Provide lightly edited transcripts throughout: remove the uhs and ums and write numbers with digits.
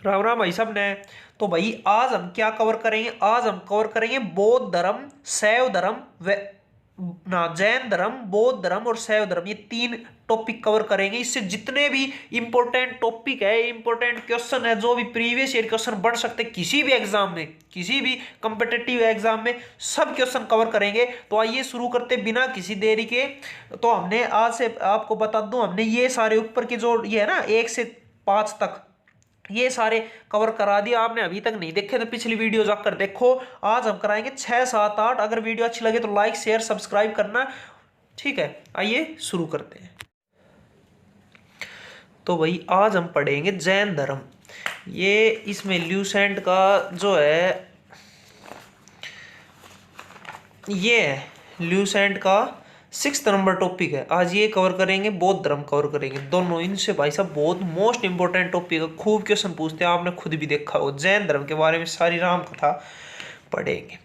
राम राम भाई साहब ने। तो भाई आज हम क्या कवर करेंगे? आज हम कवर करेंगे बौद्ध धर्म, शैव धर्म व ना जैन धर्म, बौद्ध धर्म और शैव धर्म, ये तीन टॉपिक कवर करेंगे। इससे जितने भी इंपॉर्टेंट टॉपिक है, इंपॉर्टेंट क्वेश्चन है, जो भी प्रीवियस ईयर क्वेश्चन बन सकते हैं किसी भी एग्जाम में, किसी भी कॉम्पिटिटिव एग्जाम में, सब क्वेश्चन कवर करेंगे। तो आइए शुरू करते बिना किसी देरी के। तो हमने आज से आपको बता दूं, हमने ये सारे ऊपर के जो ये है ना 1 से 5 तक, ये सारे कवर करा दिया। आपने अभी तक नहीं देखे तो पिछली वीडियो जाकर देखो। आज हम कराएंगे 6 7 8। अगर वीडियो अच्छी लगे तो लाइक शेयर सब्सक्राइब करना, ठीक है। आइए शुरू करते हैं। तो भाई आज हम पढ़ेंगे जैन धर्म। ये इसमें ल्यूसेंट का जो है, ये है ल्यूसेंट का 6 नंबर टॉपिक है। आज ये कवर करेंगे, बौद्ध धर्म कवर करेंगे। दोनों इनसे भाई साहब बहुत मोस्ट इंपॉर्टेंट टॉपिक है, खूब क्वेश्चन पूछते हैं, आपने खुद भी देखा हो। जैन धर्म के बारे में सारी राम कथा पढ़ेंगे।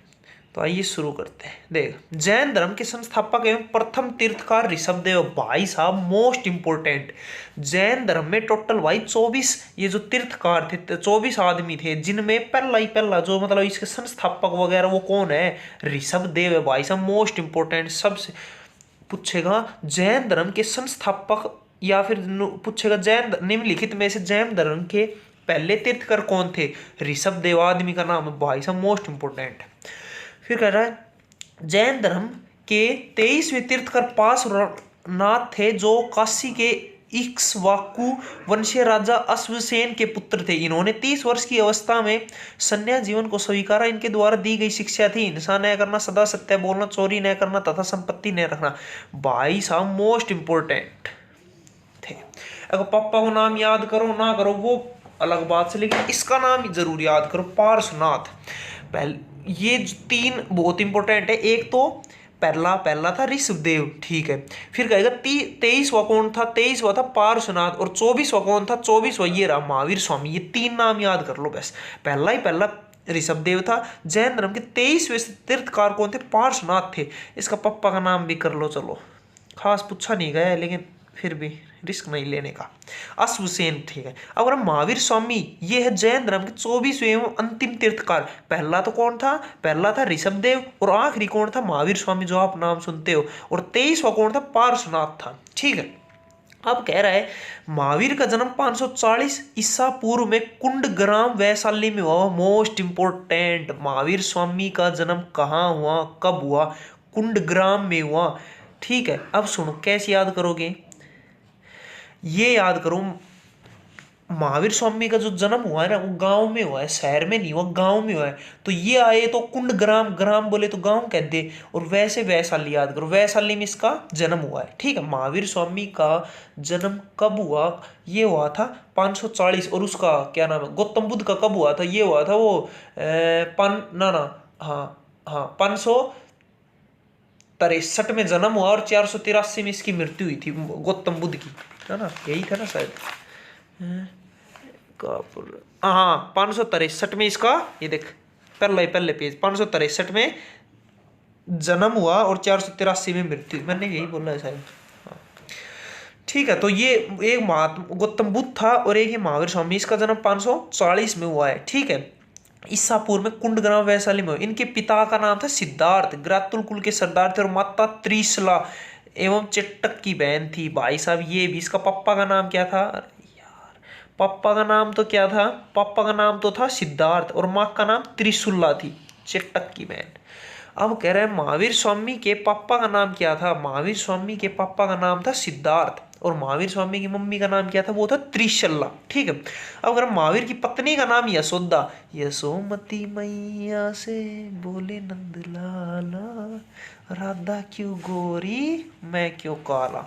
तो आइए शुरू करते हैं। देख, जैन धर्म के संस्थापक एवं प्रथम तीर्थकार ऋषभदेव। भाई साहब मोस्ट इंपोर्टेंट, जैन धर्म में टोटल भाई 24 ये जो तीर्थकार थे, 24 आदमी थे, जिनमें पहला जो मतलब इसके संस्थापक वगैरह वो कौन है? ऋषभदेव है भाई साहब। मोस्ट इंपोर्टेंट, सबसे पूछेगा जैन धर्म के संस्थापक, या फिर पूछेगा जैन निम्नलिखित में से जैन धर्म के पहले तीर्थकर कौन थे? ऋषभदेव आदमी का नाम है भाई साहब, मोस्ट इंपोर्टेंट। फिर कह रहा है जैन धर्म के 23वें तीर्थकर पार्श्वनाथ थे, जो काशी के इक्ष्वाकु वंशीय राजा अश्वसेन के पुत्र थे। इन्होंने 30 वर्ष की अवस्था में संन्यास जीवन को स्वीकारा। इनके द्वारा दी गई शिक्षा थी हिंसा न करना, सदा सत्य बोलना, चोरी न करना तथा संपत्ति न रखना। भाई साहब मोस्ट इंपोर्टेंट थे। अगर पापा को नाम याद करो ना करो वो अलग बात से, लेकिन इसका नाम जरूर याद करो, पार्श्वनाथ। पहले ये तीन बहुत इंपॉर्टेंट है। एक तो पहला था ऋषभदेव, ठीक है। फिर कहेगा 23वां कौन था? 23वां था पार्श्वनाथ। और 24वां कौन था? 24वां ये रहा महावीर स्वामी। ये तीन नाम याद कर लो बस। पहला ऋषभदेव था। जैन धर्म के 23वें तीर्थकार कौन थे? पार्श्वनाथ थे। इसका पप्पा का नाम भी कर लो, चलो खास पूछा नहीं गया है, लेकिन फिर भी रिस्क नहीं लेने का। अश्वसेन, ठीक है। अब अगर महावीर स्वामी, ये है जैन धर्म के 24वें एवं अंतिम तीर्थकार। पहला तो कौन था? पहला था ऋषभदेव, और आखिरी कौन था? महावीर स्वामी, जो आप नाम सुनते हो। और 23वां कौन था? पार्श्वनाथ था, ठीक है। अब कह रहा है महावीर का जन्म 540 ईसा पूर्व में कुंडग्राम वैशाली में हुआ। मोस्ट इंपोर्टेंट, महावीर स्वामी का जन्म कहाँ हुआ, कब हुआ? कुंडग्राम में हुआ, ठीक है। अब सुनो कैसे याद करोगे, ये याद करो। महावीर स्वामी का जो जन्म हुआ है ना, वो गांव में हुआ है, शहर में नहीं हुआ, गांव में हुआ है। तो ये आए तो कुंडग्राम, ग्राम बोले तो गांव कह दे। और वैसे वैशाली याद करो, वैशाली में इसका जन्म हुआ है, ठीक है। महावीर स्वामी का जन्म कब हुआ? ये हुआ था 540। और उसका क्या नाम है, गौतम बुद्ध का कब हुआ था? ये हुआ था वो हाँ 563 में जन्म हुआ, और 483 में इसकी मृत्यु हुई थी गौतम बुद्ध की, है ना? यही था ना शायद। हाँ 563 में इसका, ये देख पहले पेज, 563 में जन्म हुआ और 483 में मृत्यु, मैंने यही बोला है शायद। हाँ। ठीक है। तो ये एक महात्मा गौतम बुद्ध था और एक ही महावीर स्वामी। इसका जन्म 540 में हुआ है, ठीक है। ईसापुर में कुंडग्राम वैशाली में। इनके पिता का नाम था सिद्धार्थ, ग्रातुल कुल के सरदार थे, और माता त्रिशला एवं चेट्टक की बहन थी। भाई साहब ये भी, इसका पापा का नाम क्या था? अरे यार, पापा का नाम तो क्या था? पापा का नाम तो था सिद्धार्थ, और माँ का नाम त्रिशुल्ला थी, चेट्टक की बहन। अब कह रहे हैं महावीर स्वामी के पापा का नाम क्या था? महावीर स्वामी के पापा का नाम था सिद्धार्थ, और महावीर स्वामी की मम्मी का नाम क्या था? वो था त्रिशल्ला, ठीक है। अब अगर महावीर की पत्नी का नाम यशोदा, यशोमती मैया से बोले नंद लाला, राधा क्यों गोरी मैं क्यों काला।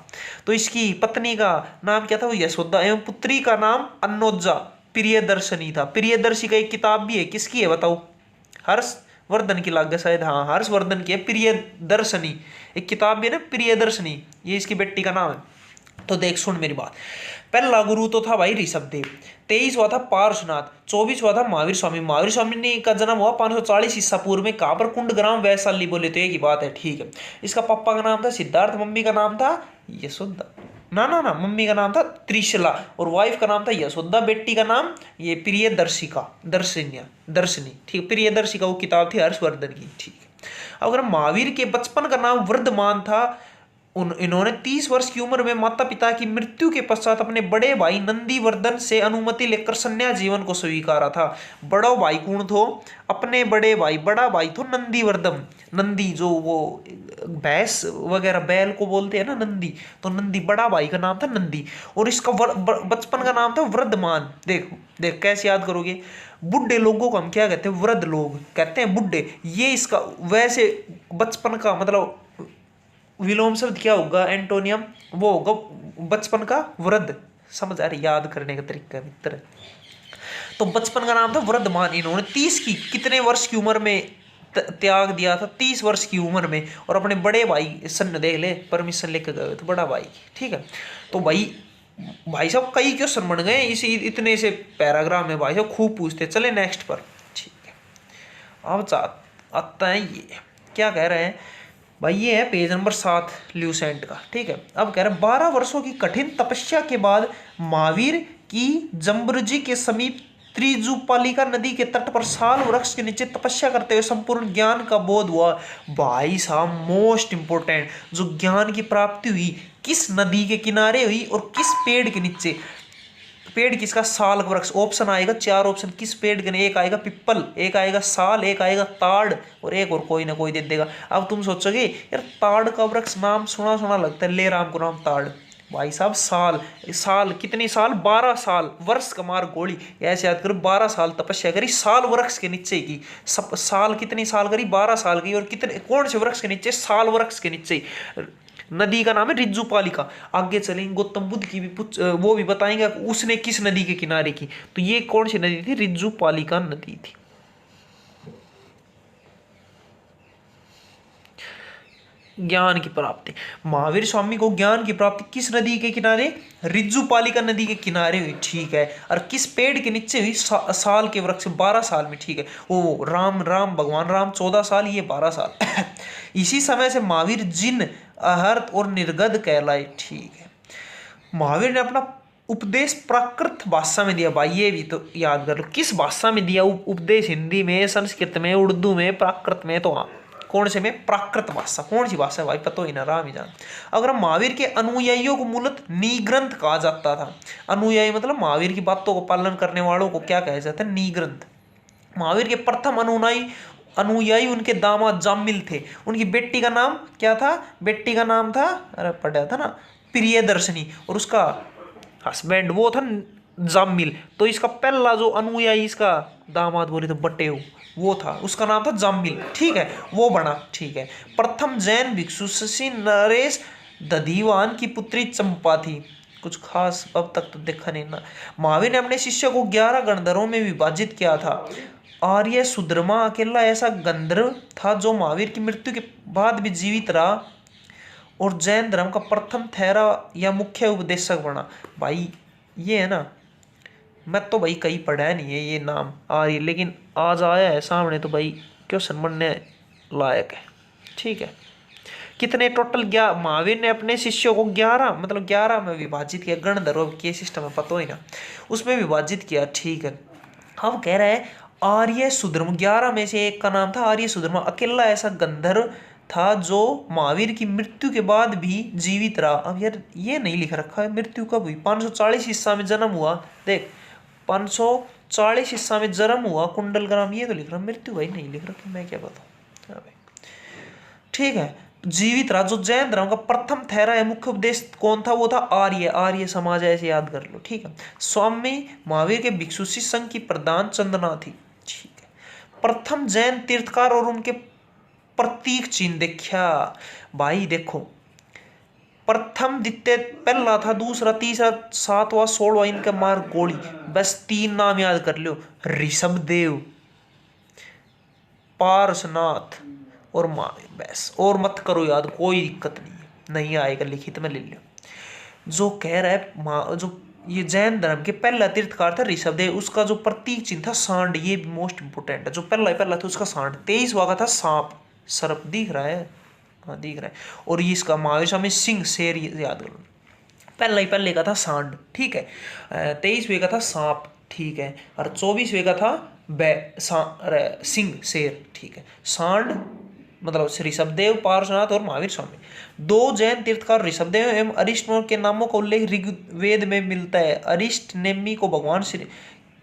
तो इसकी पत्नी का नाम क्या था? वो यशोदा, एवं पुत्री का नाम अन्नोजा प्रियदर्शनी था। प्रियदर्शी का एक किताब भी है, किसकी है बताओ? हर्षवर्धन की लाग शायद, हाँ हर्षवर्धन की है प्रियदर्शनी, एक किताब भी है ना प्रियदर्शनी, ये इसकी बेटी का नाम है। तो देख सुन मेरी बात, पहला गुरु तो था भाई ऋषभदेव, 23वां था पार्श्वनाथ, 24वां था महावीर स्वामी। महावीर स्वामी ने का जन्म हुआ 540 ईसा पूर्व में, कहाँ पर? कुंडग्राम वैशाली बोले तो एक ही बात है, ठीक है। इसका पापा का नाम था सिद्धार्थ, मम्मी का नाम था यशोदा। ना ना ना, मम्मी का नाम था त्रिशला और वाइफ का नाम था यशोदा, बेटी का नाम ये प्रियदर्शिका, दर्शनी, ठीक, प्रियदर्शिका वो किताब थी हर्षवर्धन की, ठीक है। अब अगर महावीर के बचपन का नाम वर्धमान था, इन्होंने 30 वर्ष की उम्र में माता पिता की मृत्यु के पश्चात अपने बड़े भाई नंदीवर्धन से अनुमति लेकर संन्यास जीवन को स्वीकारा था। बड़ा भाई कौन थो? अपने बड़े भाई, बड़ा भाई तो नंदीवर्धन, नंदी जो वो भैंस वगैरह बैल को बोलते हैं ना नंदी, तो नंदी बड़ा भाई का नाम था नंदी, और इसका बचपन का नाम था वृद्धमान। देखो देख कैसे याद करोगे, बुढ़े लोगों को हम क्या कहते हैं? वृद्ध लोग कहते हैं, बुढ़े। ये इसका वैसे बचपन का मतलब विलोम शब्द क्या होगा? एंटोनियम वो होगा बचपन का वृद्ध। समझ आ रही? याद करने का तरीका मित्र। तो बचपन का नाम था वृद्धमान। इन्होंने 30 की कितने वर्ष की उम्र में त्याग दिया था? 30 वर्ष की उम्र में। और अपने बड़े भाई सन देख ले, परमिशन लेकर गए तो बड़ा भाई, ठीक है। तो भाई साहब कई क्वेश्चन बन गए इसी इतने से पैराग्राफ में, भाई साहब खूब पूछते। चले नेक्स्ट पर, ठीक है। अब आता है ये क्या कह रहे हैं भाई, ये है पेज नंबर 7 ल्यूसेंट का, ठीक है। अब कह रहे हैं 12 वर्षों की कठिन तपस्या के बाद महावीर की जम्बुजी के समीप त्रिजुपालिका नदी के तट पर साल वृक्ष के नीचे तपस्या करते हुए संपूर्ण ज्ञान का बोध हुआ। भाई साहब मोस्ट इंपोर्टेंट, जो ज्ञान की प्राप्ति हुई किस नदी के किनारे हुई और किस पेड़ के नीचे? पेड़ किसका? साल वृक्ष। ऑप्शन आएगा 4 ऑप्शन, किस पेड़ के? एक आएगा पिप्पल, एक आएगा साल, एक आएगा ताड़, और एक और कोई ना कोई दे देगा। अब तुम सोचोगे यार ताड़ का वृक्ष नाम सुना सुना लगता है, ले राम को नाम ताड़। भाई साहब साल, साल कितनी साल? 12 साल। वर्ष का मार गोली, ऐसे याद करो। 12 साल तपस्या करी साल वृक्ष के नीचे की। सब साल कितनी साल करी? 12 साल की। और कितने कौन से वृक्ष के नीचे? साल वृक्ष के नीचे। नदी का नाम है रिज्जुपालिका। आगे चलेंगे गौतम बुद्ध की भी वो भी बताएंगे उसने किस नदी के किनारे की। तो ये कौन सी नदी थी? रिज्जुपालिका नदी थी। ज्ञान की प्राप्ति, महावीर स्वामी को ज्ञान की प्राप्ति किस नदी के किनारे? रिज्जुपालिका नदी के किनारे हुई, ठीक है। और किस पेड़ के नीचे हुई? साल के वृक्ष, 12 साल में, ठीक है। वो राम भगवान राम 14 साल, ये 12 साल। इसी समय से महावीर जिन, अहर्त और निर्गद कहलाए, ठीक है। महावीर ने अपना उपदेश प्राकृत भाषा में दिया। भाई ये भी तो याद कर लो, किस भाषा में दिया उपदेश? हिंदी में, संस्कृत में, उर्दू में, प्राकृत में। तो हाँ, कौन से में? प्राकृत भाषा। कौन सी भाषा है भाई? पता ही ना, राम ही जान। अगर महावीर के अनुयायियों को मूलतः निग्रंथ कहा जाता था। अनुयायी मतलब महावीर की बातों को पालन करने वालों को क्या कहा जाता है? निग्रंथ। महावीर के प्रथम अनुयायी उनके दामाद जामिल थे। उनकी बेटी का नाम क्या था? बेटी का नाम था, अरे पढ़ा था ना, प्रियदर्शनी, और उसका हस्बैंड वो था जामिल। तो इसका पहला जो अनुयायी, इसका दामाद बोले तो बटेव, वो था, उसका नाम था जामिल, ठीक है। वो बना, ठीक है। प्रथम जैन भिक्षु शशि नरेश दधीवान की पुत्री चंपा थी। कुछ खास अब तक तो देखा नहीं ना। महावीर ने अपने शिष्य को 11 गणधरों में विभाजित किया था। आर्य सुधर्मा अकेला ऐसा गंधर्व था जो महावीर की मृत्यु के बाद भी जीवित रहा और जैन धर्म का प्रथम ठहरा या मुख्य उपदेशक बना। भाई ये है ना, मैं तो भाई कहीं पढ़ा नहीं है ये नाम आर्य, लेकिन आज आया है सामने तो भाई क्वेश्चन बनने लायक है, ठीक है। कितने टोटल? महावीर ने अपने शिष्यों को 11 में विभाजित किया। गणधर्व के सिस्टम में पता ही ना, उसमें विभाजित किया, ठीक है। हम कह रहे हैं आर्य सुधर्मा, 11 में से एक का नाम था आर्य सुधर्मा। अकेला ऐसा गंधर्व था जो महावीर की मृत्यु के बाद भी जीवित रहा। अब यार ये नहीं लिख रखा है मृत्यु कब हुई। 540 ईस्वी में जन्म हुआ, देख 540 ईस्वी में जन्म हुआ, कुंडल ग्राम, ये तो लिख रहा, मृत्यु भाई नहीं लिख रखी, मैं क्या बताऊँ, ठीक है। जीवित रहा, जो जैन धर्म का प्रथम ठहरा है। मुख्य उपदेश कौन था? वो था आर्य समाज, ऐसे याद कर लो, ठीक है। स्वामी महावीर के भिक्षुशी संघ की प्रधान चंदना थी, ठीक है। प्रथम जैन तीर्थकार और उनके प्रतीक चिन्ह देखा। भाई देखो, प्रथम द्वितीय पहला था, दूसरा तीसरा 7वां 16वां इनका मार गोली। बस 3 नाम याद कर लो, ऋषभदेव, पारसनाथ और महावीर, बस। और मत करो याद, कोई दिक्कत नहीं है, नहीं आएगा लिखित में ले लो। जो कह रहा है जो ये जैन धर्म के पहला तीर्थकार था ऋषभदेव, उसका जो प्रतीक चिन्ह था सांड, ये मोस्ट इंपोर्टेंट है। जो पहला था उसका सांड। 23वां का था सांप, सर्प दिख रहा है, हाँ दिख रहा है। और ये इसका महावीर स्वामी सिंह, शेर, याद करो। पहले का था सांड, ठीक है। 23वें का था सांप, ठीक है। और 24वें का था सिंह, शेर, ठीक है। सांड मतलब ऋषभदेव, पार्श्वनाथ और महावीर स्वामी। दो जैन तीर्थकार ऋषभदेव एवं अरिष्टनेमी के नामों का उल्लेख ऋग्वेद में मिलता है। अरिष्टनेमी को भगवान श्री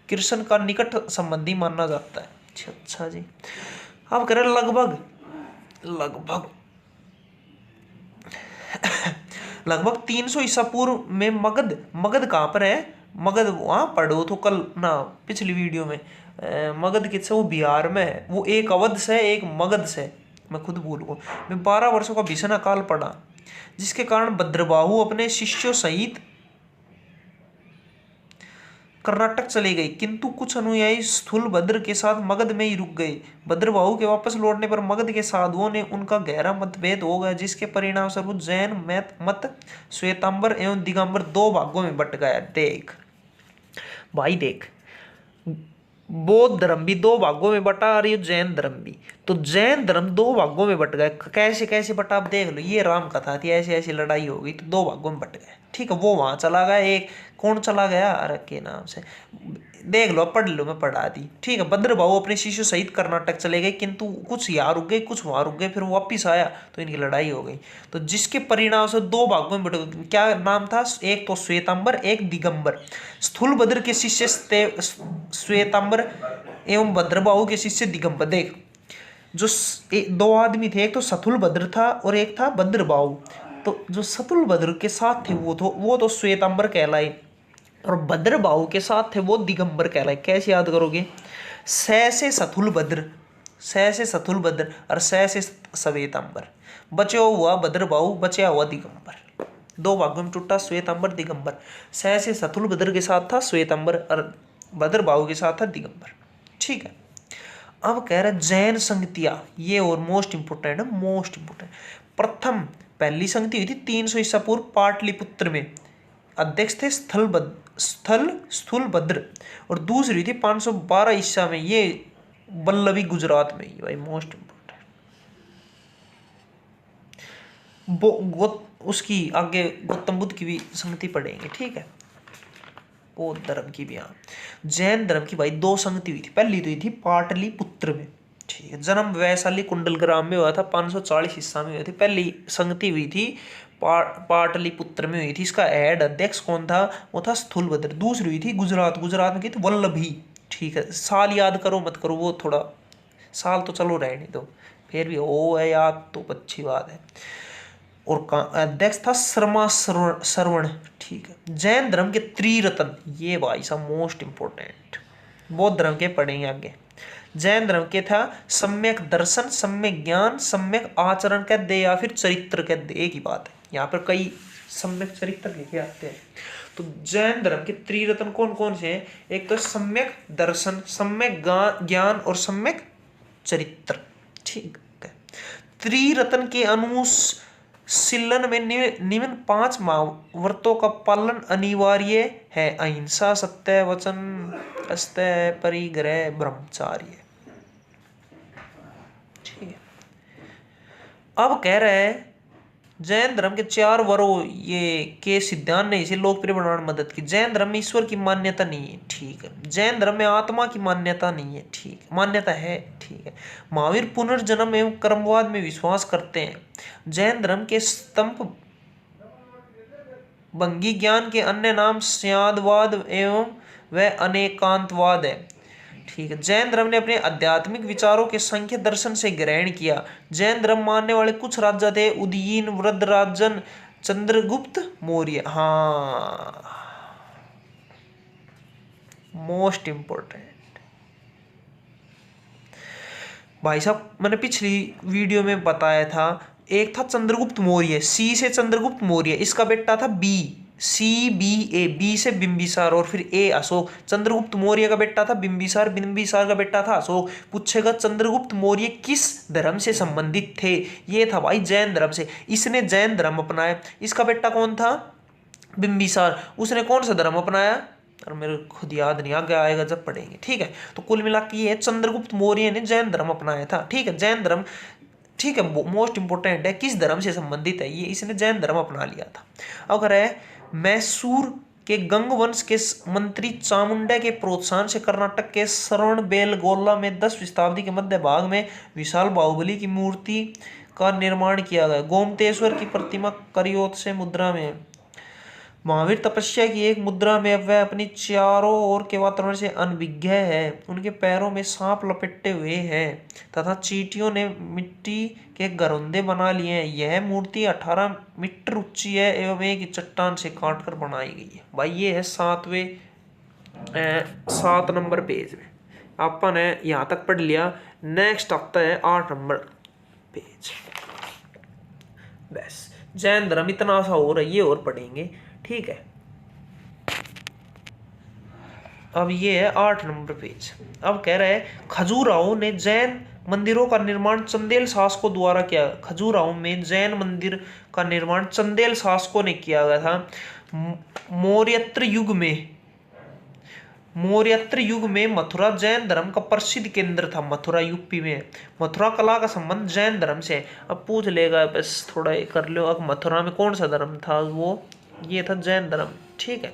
कृष्ण का निकट संबंधी माना जाता है। अच्छा जी। अब करें लगभग लगभग लगभग 300 ईसा पूर्व में मगध, मगध कहाँ पर है? मगध वहाँ पढ़ो तो कल ना पिछली वीडियो में, मगध किससे, वो बिहार में है। वो एक अवध से एक मगध से, मैं खुद भूल गया। मैं 12 वर्षों का भीषण अकाल पड़ा, जिसके कारण भद्रबाहु अपने शिष्यों सहित कर्नाटक चले गए, किंतु कुछ अनुयायी स्थूलभद्र के साथ मगध में ही रुक गए। भद्रबाहु के वापस लौटने पर मगध के साधुओं ने उनका गहरा मतभेद हो गया, जिसके परिणाम स्वरूप जैन मत श्वेतांबर एवं दिगंबर दो भागों में बट गया। देख भाई देख, बौद्ध धर्म भी दो भागों में बटा और ये जैन धर्म भी। तो जैन धर्म दो भागों में बट गए, कैसे कैसे बटा आप देख लो। ये राम कथा थी, ऐसी ऐसी लड़ाई हो गई तो दो भागों में बट गए, ठीक है। वो वहां चला गया, एक कौन चला गया, अरे के नाम से देख लो, पढ़ लो, मैं पढ़ा दी, ठीक है। भद्रबाहु अपने शिष्यों सहित कर्नाटक चले गए, किंतु कुछ यहाँ रुक गए, कुछ वहां रुक गए, फिर वो वापिस आया तो इनकी लड़ाई हो गई। तो जिसके परिणाम से दो भागों में बट गए। क्या नाम था? एक तो श्वेतांबर, एक दिगंबर। स्थूलभद्र के शिष्य श्वेतांबर एवं भद्रबाहु के शिष्य दिगंबर। देख जो दो आदमी थे, एक तो स्थूलभद्र था और एक था भद्रबाहु। तो जो स्थूलभद्र के साथ थे वो तो श्वेतांबर कहलाए, और भद्रबाहु के साथ थे वो दिगंबर कहलाए। कैसे याद करोगे? से स्थूलभद्र, से स्थूलभद्र और से श्वेतांबर। बचे हुआ भद्रबाहु, बचा हुआ दिगंबर। दो भागों में टूटा श्वेतांबर दिगंबर। से स्थूलभद्र के साथ था श्वेतांबर और भद्रबाहु के साथ था दिगंबर, ठीक है। अब कह रहे जैन संगतियां, ये और मोस्ट इंपोर्टेंट है, मोस्ट इंपोर्टेंट। प्रथम पहली संगति हुई थी 300 ईसा पूर्व पाटलिपुत्र में, अध्यक्ष थे स्थूलभद्र, और दूसरी हुई थी 512 ईसा में, ये बल्लभी गुजरात में ही भाई, मोस्ट इंपोर्टेंट। उसकी आगे गौतम बुद्ध की भी संगति पढ़ेंगे, ठीक है। बौद्ध धर्म की भी, हाँ। जैन धर्म की भाई दो संगति हुई थी। पहली तो हुई थी पाटलिपुत्र में, ठीक है। जन्म वैशाली कुंडल ग्राम में हुआ था, 540 ईसा में हुई थी। पहली संगति हुई थी पाटलिपुत्र में हुई थी। इसका हेड अध्यक्ष कौन था? वो था स्थूलभद्र। दूसरी हुई थी गुजरात, गुजरात में की थी वल्लभी, ठीक है। साल याद करो मत करो, वो थोड़ा साल तो चलो रहने दो, फिर भी ओ है याद तो अच्छी बात है। और अध्यक्ष था शर्मा श्रवण, ठीक है। जैन धर्म के त्रिरत्न, ये भाई साहब मोस्ट इंपोर्टेंट। बौद्ध धर्म के पढ़ेंगे आगे। जैन धर्म के था सम्यक दर्शन, सम्यक ज्ञान, सम्यक आचरण कह दे या फिर चरित्र कह दे, एक ही बात है। यहाँ पर कई सम्यक चरित्र लिखे आते हैं। तो जैन धर्म के त्रिरत्न कौन कौन से हैं? एक तो सम्यक दर्शन, सम्यक ज्ञान और सम्यक चरित्र, ठीक है। त्रिरत्न के अनुशीलन में निम्न 5 महाव्रतों का पालन अनिवार्य है: अहिंसा, सत्य वचन, अस्तेय, परिग्रह, ब्रह्मचार्य, ठीक है। अब कह रहे हैं जैन धर्म के 4 वरों ये के सिद्धांत ने इसे लोकप्रिय बनाने में मदद की। जैन धर्म में ईश्वर की मान्यता नहीं है, ठीक है। जैन धर्म में आत्मा की मान्यता नहीं है, ठीक है। मान्यता है, ठीक है। महावीर पुनर्जन्म एवं कर्मवाद में विश्वास करते हैं। जैन धर्म के स्तंभ भंगी ज्ञान के अन्य नाम स्यादवाद एवं व अनेकांतवाद है, ठीक है। जैन धर्म ने अपने आध्यात्मिक विचारों के सांख्य दर्शन से ग्रहण किया। जैन धर्म मानने वाले कुछ राजा थे: उदयीन, वृद्धराजन, चंद्रगुप्त मौर्य। हाँ, मोस्ट इंपोर्टेंट भाई साहब, मैंने पिछली वीडियो में बताया था। एक था चंद्रगुप्त मौर्य, सी से चंद्रगुप्त मौर्य, इसका बेटा था बी, CBA, बी से बिंबिसार और फिर ए अशोक। चंद्रगुप्त मौर्य का बेटा था बिंबिसार, बिंबिसार का बेटा था अशोक। पूछेगा चंद्रगुप्त मौर्य किस धर्म से संबंधित थे? ये था भाई जैन धर्म से। इसने जैन धर्म अपनाया। इसका बेटा कौन था? बिंबिसार। उसने कौन सा धर्म अपनाया? और मेरे खुद याद नहीं, आगे आएगा जब पढ़ेंगे, ठीक है। तो कुल मिला के ये चंद्रगुप्त मौर्य ने जैन धर्म अपनाया था, ठीक है। जैन धर्म, ठीक है, मोस्ट इंपोर्टेंट है, किस धर्म से संबंधित है ये, इसने जैन धर्म अपना लिया था। अब कह रहे हैं मैसूर के गंग वंश के मंत्री चामुंडा के प्रोत्साहन से कर्नाटक के श्रवणबेलगोला में 10वीं शताब्दी के मध्य भाग में विशाल बाहुबली की मूर्ति का निर्माण किया गया। गोमतेश्वर की प्रतिमा करियोत से मुद्रा में। महावीर तपस्या की एक मुद्रा में वह अपनी चारों ओर के वातावरण से अनभिज्ञ है। उनके पैरों में सांप लपेटे हुए हैं तथा चींटियों ने मिट्टी के घरौंदे बना लिए हैं। यह मूर्ति 18 मीटर ऊंची है एवं एक चट्टान से काटकर बनाई गई है। भाई ये है 7 नंबर पेज में अपन ने यहाँ तक पढ़ लिया। नेक्स्ट आता है 8 नंबर पेज। बस जैन धर्म इतना सा हो रहा है, ये और पढ़ेंगे, ठीक है। अब ये है 8 नंबर पेज। अब कह रहा है खजुराहो ने जैन मंदिरों का निर्माण चंदेल शासकों द्वारा किया। खजुराहो में जैन मंदिर का निर्माण चंदेल शासकों ने किया गया था। मौर्यत्र युग में मथुरा जैन धर्म का प्रसिद्ध केंद्र था। मथुरा यूपी में। मथुरा कला का संबंध जैन धर्म से। अब पूछ लेगा, बस थोड़ा कर लो। अब मथुरा में कौन सा धर्म था? वो ये था जैन धर्म, ठीक है।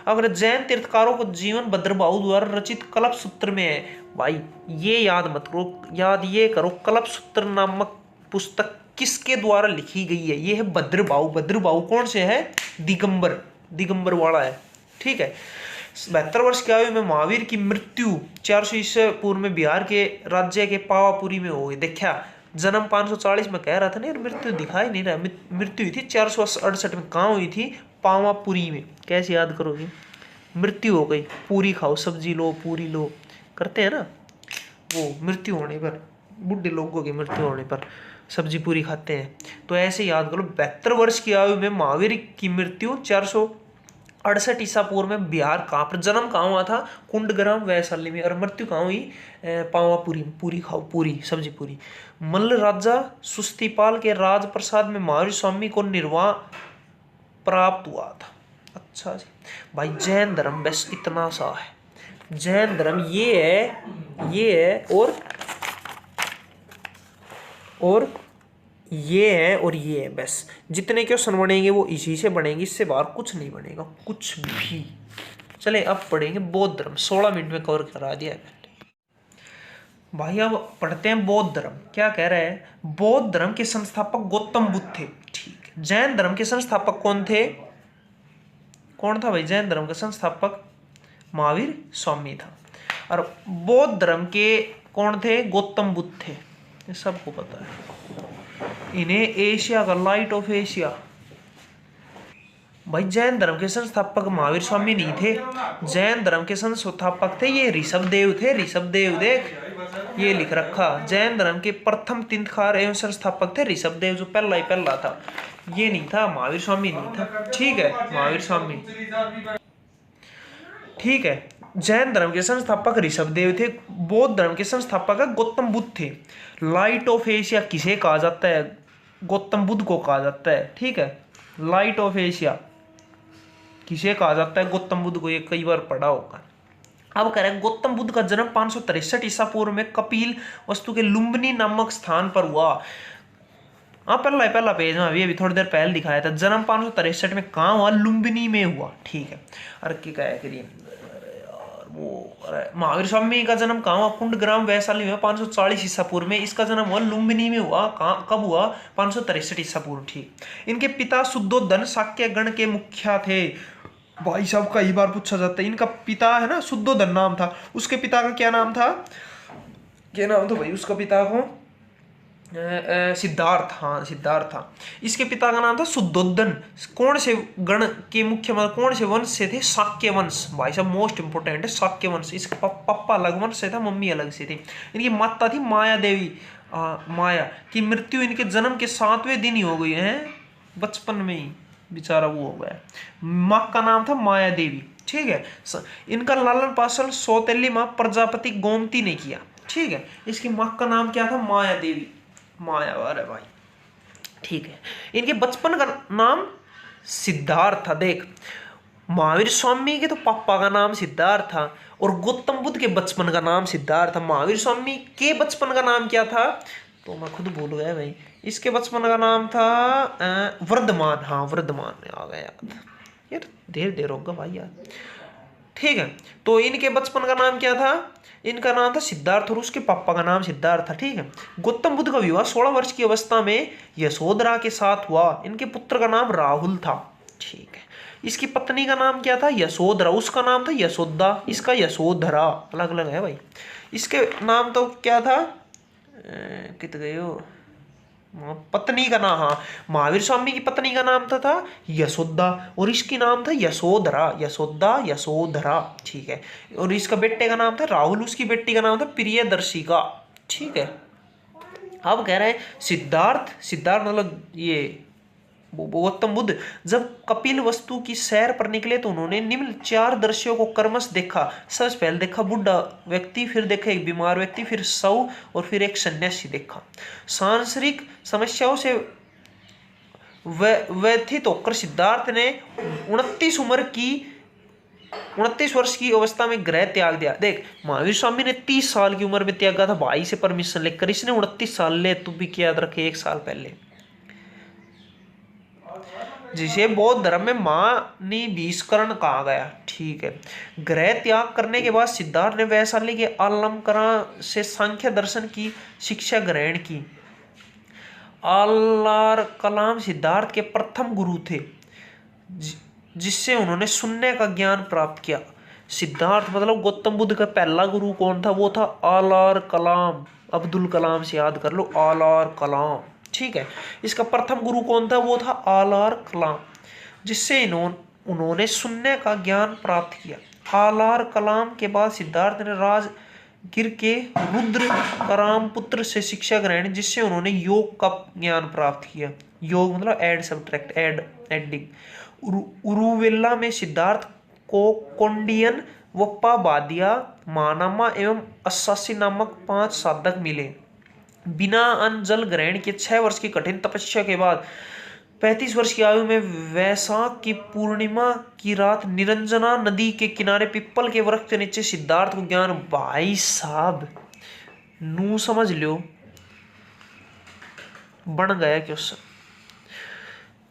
अगर जैन तीर्थकारों को जीवन भद्रबाहु द्वारा रचित कल्पसूत्र में है। भाई ये याद मत करो, याद ये करो, कल्पसूत्र नामक पुस्तक किसके द्वारा लिखी गई है? ये है भद्रबाहु। भद्रबाहु कौन से है? दिगंबर वाला है, ठीक है। 72 वर्ष की आयु में महावीर की मृत्यु 400 ईसा पूर्व में बिहार के राज्य के पावापुरी में हो गई। देखा, जन्म 540 में कह रहा था ना यार, मृत्यु दिखाई नहीं रहा। मृत्यु हुई थी 468 में। कहाँ हुई थी? पावापुरी में। कैसे याद करोगे? मृत्यु हो गई। पूरी खाओ, सब्जी लो, पूरी लो, करते हैं ना वो मृत्यु होने पर, बुढ़े लोगों की मृत्यु होने पर सब्जी पूरी खाते हैं। तो ऐसे याद करो, 72 वर्ष की आयु में महावीर की मृत्यु 468 ईसा पूर्व में बिहार कहाँ पर? जन्म कहाँ हुआ था? कुंडग्राम वैशाली में। और मृत्यु कहाँ हुई? पावापुरी में। पूरी खाओ, पूरी सब्जी पूरी। मल्ल राजा सुस्तिपाल के राज प्रसाद में महावीर स्वामी को निर्वाह प्राप्त हुआ था। अच्छा जी भाई, जैन धर्म बस इतना सा है। जैन धर्म ये है, ये है, और ये है, और ये है। बस जितने क्वेश्चन बनेंगे वो इसी से बनेंगे, इससे बाहर कुछ नहीं बनेगा, कुछ भी। चले अब पढ़ेंगे बौद्ध धर्म। 16 मिनट में कवर करा दिया है भाई। अब पढ़ते हैं बौद्ध धर्म। क्या कह रहा है? बौद्ध धर्म के संस्थापक गौतम बुद्ध थे, ठीक है। जैन धर्म के संस्थापक कौन थे? कौन था भाई जैन धर्म का संस्थापक? महावीर स्वामी था। और बौद्ध धर्म के कौन थे? गौतम बुद्ध थे। ये सबको पता है। इन्हें एशिया का लाइट ऑफ एशिया। भाई जैन धर्म के संस्थापक महावीर स्वामी नहीं थे। जैन धर्म के संस्थापक थे ये ऋषभदेव थे। ऋषभदेव, देख ये लिख रखा। जैन धर्म के प्रथम तीर्थंकर एवं संस्थापक थे ऋषभदेव, जो पहला ही पहला था। ये नहीं था, महावीर स्वामी नहीं था, ठीक है। महावीर स्वामी, ठीक है। जैन धर्म के संस्थापक ऋषभदेव थे। बौद्ध धर्म के संस्थापक गौतम बुद्ध थे। लाइट ऑफ एशिया किसे कहा जाता है? गौतम बुद्ध को कहा जाता है, ठीक है। लाइट ऑफ एशिया किसे कहा जाता है? गौतम बुद्ध को। ये कई बार पढ़ा होगा। अब कह रहे हैं गौतम बुद्ध का जन्म 563 ईसा पूर्व में कपिल वस्तु के लुम्बिनी नामक स्थान पर हुआ। हाँ, पहला पेज में अभी थोड़ी देर पहले दिखाया था। जन्म 563 में कहाँ हुआ? लुम्बिनी में हुआ, ठीक है। अरे क्या करिए महावीर स्वामी का जन्म कहाँ हुआ? कुंडग्राम वैशाली में 540 ईसा पूर्व में। इसका जन्म हुआ लुम्बिनी में हुआ। कब हुआ? 563 ईसा पूर्व, ठीक। इनके पिता शुद्धोधन शाक्य गण के मुखिया थे। भाई साहब कई बार पूछा जाता है। इनका पिता है ना, शुद्धोधन नाम था। उसके पिता का क्या नाम था? क्या नाम था भाई उसका पिता को? सिद्धार्थ। हाँ, सिद्धार्थ था। इसके पिता का नाम था शुद्धोधन। कौन से गण के मुख्य, मतलब कौन से वंश से थे? शाक्य वंश। भाई साहब मोस्ट इंपोर्टेंट है शाक्य वंश। इसके पापा अलग वंश से था, मम्मी अलग से थी। इनकी माता थी माया देवी। माया की मृत्यु इनके जन्म के 7वें दिन ही हो गई है। बचपन में ही बेचारा वो हो गया। माँ का नाम था माया देवी, ठीक है। इनका लालन पालन सौतेली माँ प्रजापति गोमती ने किया, ठीक है। इसकी माँ का नाम क्या था? माया देवी। माया, अरे भाई, ठीक है। इनके बचपन का नाम सिद्धार्थ था। देख, महावीर स्वामी के तो पापा का नाम सिद्धार्थ था और गौतम बुद्ध के बचपन का नाम सिद्धार्थ था। महावीर स्वामी के बचपन का नाम क्या था? तो मैं खुद भूल गया भाई। इसके बचपन का नाम था वर्धमान। हाँ, वर्धमान आ गया याद। यार देर देर होगा भाई यार। ठीक है, तो इनके बचपन का नाम क्या था? इनका नाम था सिद्धार्थ और उसके पापा का नाम सिद्धार्थ था। ठीक है, गौतम बुद्ध का विवाह 16 वर्ष की अवस्था में यशोधरा के साथ हुआ। इनके पुत्र का नाम राहुल था। ठीक है, इसकी पत्नी का नाम क्या था? यशोधरा। उसका नाम था यशोदा, इसका यशोधरा। अलग अलग है भाई। इसके नाम तो क्या था? कित गए हो? पत्नी का नाम, हाँ, महावीर स्वामी की पत्नी का नाम था यशोदा और इसकी नाम था यशोधरा। यशोदा, यशोधरा। ठीक है, और इसका बेटे का नाम था राहुल, उसकी बेटी का नाम था प्रियदर्शिका। ठीक है, अब कह रहे हैं सिद्धार्थ, सिद्धार्थ मतलब ये गौतम बुद्ध जब कपिल वस्तु की सैर पर निकले तो उन्होंने निम्न 4 दृश्यों को क्रमश देखा। सबसे पहले देखा बुढ़ा व्यक्ति, फिर देखा एक बीमार व्यक्ति, फिर शव और फिर एक सन्यासी देखा। सांसारिक समस्याओं से व्यथित होकर सिद्धार्थ ने 29 वर्ष की अवस्था में गृह त्याग दिया। देख, महावीर स्वामी ने 30 साल की उम्र में त्यागा था भाई से परमिशन लेकर, इसने 29 साल ले। तू भी क्या याद रखे, 1 साल पहले। जिसे बौद्ध धर्म में मानिवीकरण कहा गया। ठीक है, गृह त्याग करने के बाद सिद्धार्थ ने वैशाली के अलंकरा से सांख्य दर्शन की शिक्षा ग्रहण की। आलार कलाम सिद्धार्थ के प्रथम गुरु थे, जिससे उन्होंने शून्य का ज्ञान प्राप्त किया। सिद्धार्थ मतलब गौतम बुद्ध का पहला गुरु कौन था? वो था आलार कलाम। अब्दुल कलाम से याद कर लो, आलार कलाम। ठीक है, इसका प्रथम गुरु कौन था? वो था आलार कलाम, जिससे उन्होंने शून्य का ज्ञान प्राप्त किया। आलार कलाम के बाद सिद्धार्थ ने राजगिर के रुद्र कराम पुत्र से शिक्षा ग्रहण, जिससे उन्होंने योग का ज्ञान प्राप्त किया। योग मतलब ऐड सब्ट्रैक्ट, एडिंग। उरुवेला में सिद्धार्थ को कौंडियन, वप्पाबादिया, मानामा एवं अस्सासी नामक 5 साधक मिले। बिना अन्न जल ग्रहण के 6 वर्ष की कठिन तपस्या के बाद 35 वर्ष की आयु में वैशाख की पूर्णिमा की रात निरंजना नदी के किनारे पिप्पल के वृक्ष के नीचे सिद्धार्थ को ज्ञान। भाई साहब नू समझ लो, बन गया क्वेश्चन।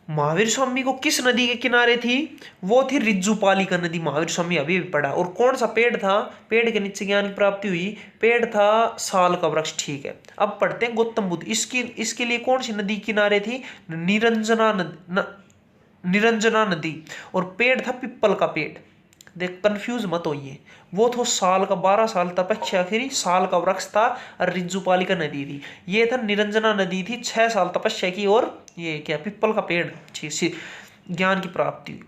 महावीर स्वामी को किस नदी के किनारे थी? वो थी रिज्जुपालिका नदी। महावीर स्वामी अभी भी पढ़ा। और कौन सा पेड़ था? पेड़ के नीचे ज्ञान की प्राप्ति हुई। पेड़ था साल का वृक्ष। ठीक है, अब पढ़ते हैं गौतम बुद्ध। इसके लिए कौन सी नदी किनारे थी? निरंजना नदी। और पेड़ था पिप्पल का पेड़। देख, कंफ्यूज मत होइए। वो तो साल का 12 साल तपस्या करी, साल का वृक्ष था, और रिज्जुपालिका नदी थी। ये था निरंजना नदी थी, 6 साल तपस्या की, और ये क्या पिप्पल का पेड़। ज्ञान की प्राप्ति हुई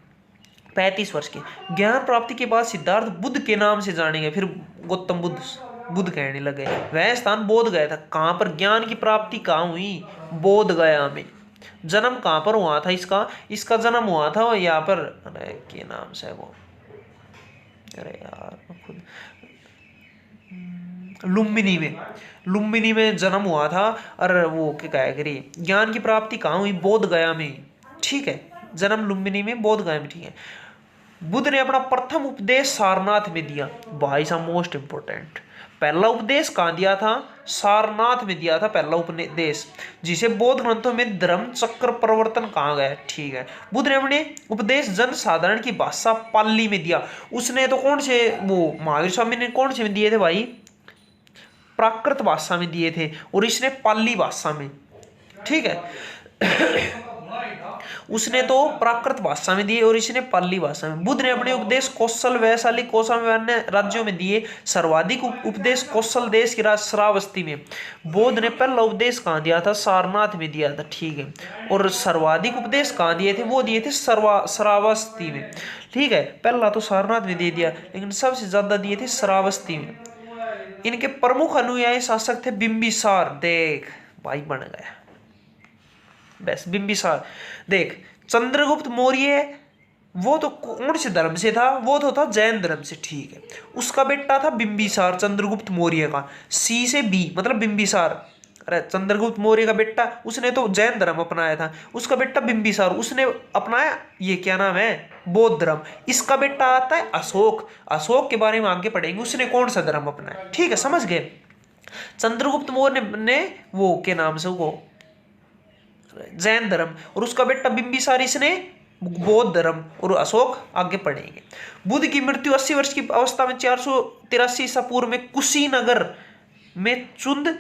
35 वर्ष के। ज्ञान प्राप्ति के बाद सिद्धार्थ बुद्ध के नाम से जानेंगे। फिर गौतम बुद्ध कहने लगे। वह स्थान बोध गया था। कहाँ पर ज्ञान की प्राप्ति कहाँ हुई? बोध गया में। जन्म कहाँ पर हुआ था इसका जन्म हुआ था यहाँ पर, अरे के नाम से वो, अरे यार खुद, लुम्बिनी में जन्म हुआ था। और वो क्या कहा करिए, ज्ञान की प्राप्ति कहाँ हुई? बोध गया में। ठीक है, जन्म लुम्बिनी में, बोध गया में। ठीक है, बुद्ध ने अपना प्रथम उपदेश सारनाथ में दिया। भाई साहब मोस्ट इंपोर्टेंट, पहला उपदेश कहाँ दिया था? सारनाथ में दिया था पहला उपदेश, जिसे बौद्ध ग्रंथों में धर्म चक्र प्रवर्तन कहा गया। ठीक है, बुद्ध ने अपने उपदेश जन साधारण की भाषा पाली में दिया। उसने तो कौन से, वो महावीर स्वामी ने कौन से में दिए थे भाई? प्राकृत भाषा में दिए थे, और इसने पाली भाषा में। ठीक है, उसने तो प्राकृत भाषा में दिए और इसने पाली भाषा में। बुद्ध ने अपने उपदेश कौशल, वैशाली, कौशल में अन्य राज्यों में दिए। सर्वाधिक उपदेश कौशल देश की राज श्रावस्ती में। बौद्ध ने पहला उपदेश कहाँ दिया था? सारनाथ में दिया था। ठीक है, और सर्वाधिक उपदेश कहाँ दिए थे? वो दिए थे श्रावस्ती में। ठीक है, पहला तो सारनाथ में दे दिया, लेकिन सबसे ज्यादा दिए थे श्रावस्ती में। इनके प्रमुख अनुयायी शासक थे बिंबिसार। देख भाई बन गया बस बिंबिसार। देख, चंद्रगुप्त मौर्य वो तो कौन से धर्म से था? वो तो था जैन धर्म से। ठीक है, उसका बेटा था बिंबिसार, चंद्रगुप्त मौर्य का। सी से बी मतलब बिंबिसार। अरे चंद्रगुप्त मौर्य का बेटा, उसने तो जैन धर्म अपनाया था। उसका बेटा बिंबिसार, उसने अपनाया ये क्या नाम है? बौद्ध धर्म। इसका बेटा आता है अशोक। अशोक के बारे में आगे पढ़ेंगे, उसने कौन सा धर्म अपनाया। ठीक है, समझ गए? चंद्रगुप्त मौर्य ने वो के नाम से वो जैन धर्म, और उसका बेटा बिंबिसार इसने बौद्ध धर्म और अशोक आगे पढ़ेंगे। बुद्ध की मृत्यु 80 वर्ष की अवस्था में 483 ईसा पूर्व में कुशीनगर में चुंद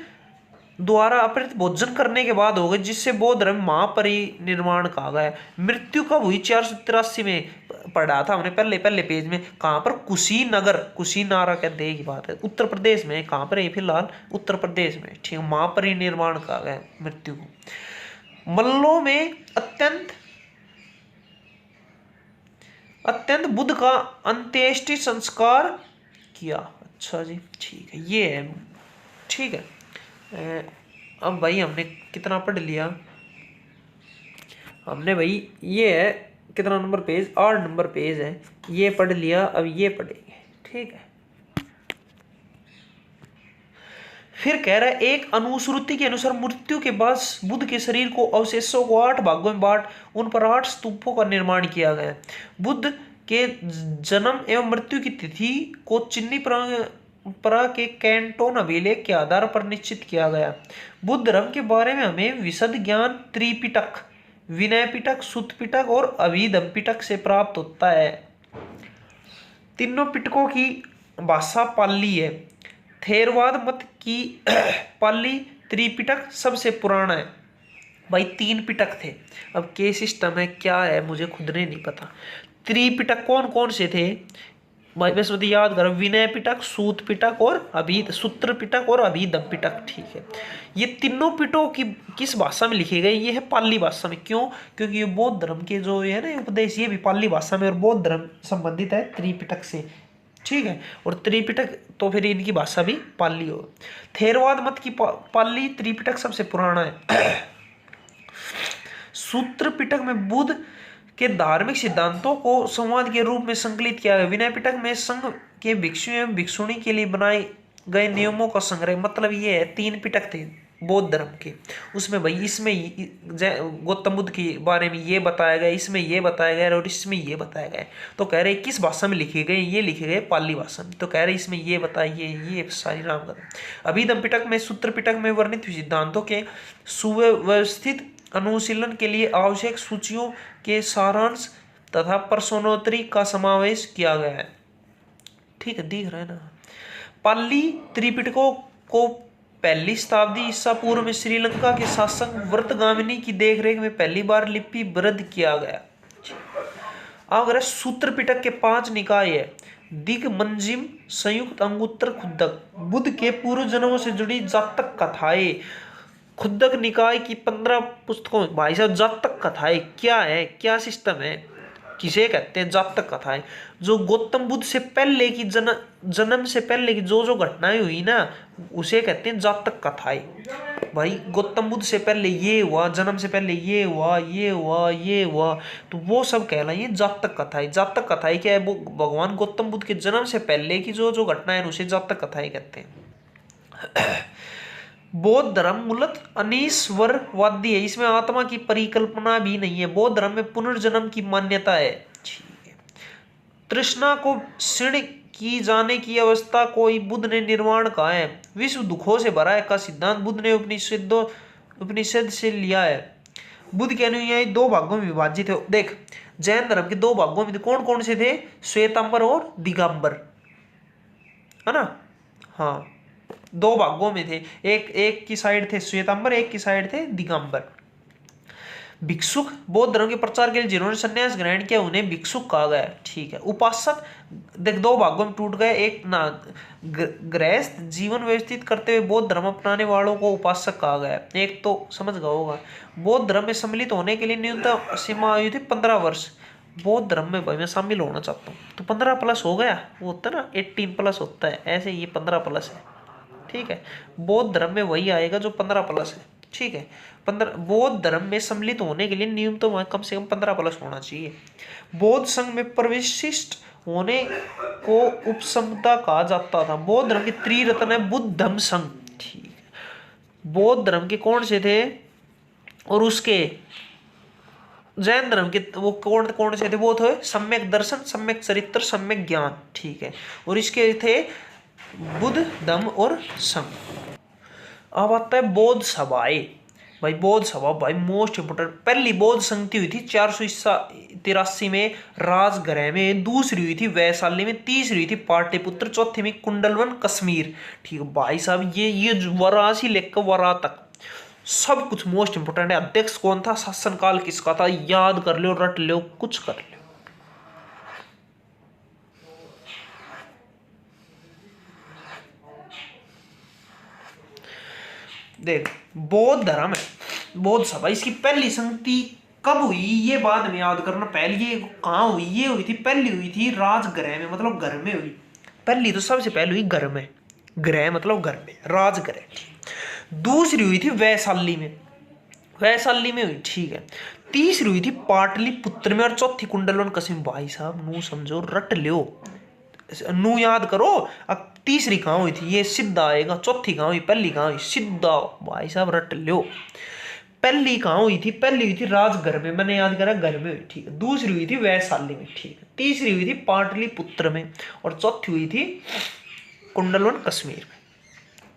द्वारा अपहृत भोजन करने के बाद हो गए, जिससे बौद्ध धर्म महापरिनिर्वाण कहा गया। मृत्यु कब हुई? 483 में पढ़ा था हमने पहले पेज में। कहां पर? कुशीनगर, कुशीनारा कहते हैं की बात है, उत्तर प्रदेश में। कहां पर है फिलहाल? उत्तर प्रदेश में, ठीक है। महापरिनिर्वाण कहा गया मृत्यु को। मल्लों में अत्यंत बुद्ध का अंत्येष्टि संस्कार किया। अच्छा जी, ठीक है, ये है, ठीक है। अब भाई हमने कितना पढ़ लिया? हमने भाई ये है कितना नंबर पेज? 8 नंबर पेज है, ये पढ़ लिया। अब ये पढ़ेंगे, ठीक है। फिर कह रहा है, एक अनुश्रुति के अनुसार मृत्यु के बाद बुद्ध के शरीर को अवशेषों को 8 भागों में बांट उन पर 8 स्तूपों का निर्माण किया गया। बुद्ध के जन्म एवं मृत्यु की तिथि को चीनी परंपरा के कैंटोन अभिलेख के आधार पर निश्चित किया गया। बुद्ध धर्म के बारे में हमें विशद ज्ञान त्रिपिटक, विनय पिटक, सुत्त पिटक और अभिधम्म पिटक से प्राप्त होता है। तीनों पिटकों की भाषा पाली है। थेरवाद मत की पाली त्रिपिटक सबसे पुराना है। भाई 3 पिटक थे। अब के सिस्टम है क्या है मुझे खुद ने नहीं पता। त्रिपिटक कौन कौन से थे भाई? बस याद करो, विनय पिटक, सूत पिटक और सूत्र पिटक और अभिधम्म पिटक, ठीक है। ये तीनों पिटकों की किस भाषा में लिखे गए? ये है पाली भाषा में। क्यों? क्योंकि ये बौद्ध धर्म के जो है ना उपदेश, ये भी पाली भाषा में और बौद्ध धर्म संबंधित है त्रिपिटक से, ठीक है। और त्रिपिटक तो फिर इनकी भाषा भी पाली हो। थेरवाद मत की पाली त्रिपिटक सबसे पुराना है। सूत्र पिटक में बुद्ध के धार्मिक सिद्धांतों को संवाद के रूप में संकलित किया गया। विनय पिटक में संघ के भिक्षु एवं भिक्षुणी के लिए बनाए गए नियमों का संग्रह। मतलब ये है 3 पिटक थे बौद्ध धर्म के। उसमें भाई इसमें गौतम बुद्ध के बारे में ये बताया गया, इसमें ये बताया गया और इसमें ये बताया गया। तो कह रहे किस भाषा में लिखे गए? ये लिखे गए पाली भाषा में। तो कह रहे इसमें ये बताइए, ये सारी नाम कर। अभिधम्म पिटक में सूत्र पिटक में वर्णित सिद्धांतों के सुव्यवस्थित अनुशीलन के लिए आवश्यक सूचियों के सारांश तथा प्रश्नोत्तरी का समावेश किया गया है, ठीक है, दिख रहा है ना। पाली त्रिपिटकों को 1ली शताब्दी ईसा पूर्व में श्रीलंका के शासक व्रतगामिनी की देखरेख में पहली बार लिपिबद्ध किया गया। अगर सूत्र पिटक के 5 निकाय है। दिग्मंजिम, संयुक्त, अंगुत्तर, खुद्दक। बुद्ध के पूर्व जन्मों से जुड़ी जातक कथाएं। खुद्दक निकाय की 15 पुस्तकों। भाई साहब जातक कथाएं क्या है? क्या सिस्टम है? किसे कहते हैं जातक कथाएं? जो गौतम बुद्ध से पहले की जन्म से पहले की जो घटनाएं हुई ना, उसे कहते हैं जातक कथाएं। भाई गौतम बुद्ध से पहले ये हुआ, जन्म से पहले ये हुआ, ये हुआ, ये हुआ, तो वो सब कहलाइए जातक कथाएं। जातक कथाएं क्या है? वो भगवान गौतम बुद्ध के जन्म से पहले की जो घटनाएं उसे जातक कथाएं कहते हैं। बौद्ध धर्म मूलतः अनीश्वरवादी है। इसमें आत्मा की परिकल्पना भी नहीं है। बौद्ध धर्म में पुनर्जन्म की मान्यता है, ठीक है। तृष्णा को क्षीण की जाने की अवस्था को बुद्ध ने निर्वाण कहा है। विश्व दुखों से भरा है का सिद्धांत बुद्ध ने उपनिषद से लिया है। बुद्ध के अनुयायी 2 भागों में विभाजित है। देख, जैन धर्म के 2 भागों में कौन कौन से थे? श्वेतांबर और दिगंबर, है ना। हाँ, 2 भागों में थे। एक की साइड थे श्वेतांबर, एक की साइड थे दिगंबर। भिक्षुक, बौद्ध धर्म के प्रचार के लिए जिन्होंने संन्यास ग्रहण किया उन्हें भिक्षुक कहा गया, ठीक है। उपासक, देख 2 भागों में टूट गए। एक ना गृहस्थ जीवन व्यवस्थित करते हुए बौद्ध धर्म अपनाने वालों को उपासक कहा गया। एक तो समझ गया होगा। बौद्ध धर्म में सम्मिलित होने के लिए न्यूनतम सीमा आयु थी 15 वर्ष। बौद्ध धर्म में भाई मैं शामिल होना चाहता हूँ तो 15 प्लस हो गया। वो होता है ना 18 प्लस होता है, ऐसे ये 15 प्लस है, ठीक है। बौद्ध धर्म में वही आएगा जो 15 प्लस है, ठीक है। 15 बौद्ध धर्म में सम्मिलित होने के लिए न्यूनतम कम से कम 15 प्लस होना चाहिए। बौद्ध संघ में प्रविष्ट होने को उपसमता कहा जाता था। बौद्ध धर्म के त्रिरत्न है बुद्ध धम्म संघ, ठीक है। बौद्ध धर्म के कौन से थे? और उसके जैन धर्म के वो कौन कौन से थे? वो थे सम्यक दर्शन, सम्यक चरित्र, सम्यक ज्ञान, ठीक है। और इसके थे बुद्ध धम्म और संघ। अब आता है बौद्ध सभाएं। भाई बौद्ध सभा भाई मोस्ट इंपोर्टेंट। पहली बौद्ध संगति हुई थी 483 में राजगृह में, दूसरी हुई थी वैशाली में, तीसरी हुई थी पाटलिपुत्र, चौथी में कुंडलवन कश्मीर। ठीक है भाई साहब, ये वाराणसी लेकर वरा तक सब कुछ मोस्ट इंपोर्टेंट है। अध्यक्ष कौन था, शासनकाल किसका था, याद कर लो, रट लो, कुछ कर लो। देख बौद्ध धर्म है, बौद्ध सभा, इसकी पहली संगति कब हुई ये बाद में याद करना। पहली ये कहाँ हुई, ये हुई थी, पहली हुई थी राजगृह में, मतलब घर में हुई। पहली तो सबसे पहले हुई घर में, गृह मतलब घर में, राजगृह। दूसरी हुई थी वैशाली में, वैशाली में हुई, ठीक है। तीसरी हुई थी पाटलिपुत्र में, और चौथी कुंडलवन कश्मीर। भाई साहब नू समझो, रट लो, नू याद करो। अब तीसरी कहाँ हुई थी, ये सिद्धा आएगा। चौथी कहाँ हुई, पहली कहाँ हुई, सिद्धा। भाई साहब रट लो। पहली कहाँ हुई थी, पहली हुई थी राजगढ़ में, मैंने याद करा घर में हुई, ठीक है। दूसरी हुई थी वैशाली में, ठीक है। तीसरी हुई थी पाटलिपुत्र में, और चौथी हुई थी कुंडलवन कश्मीर में,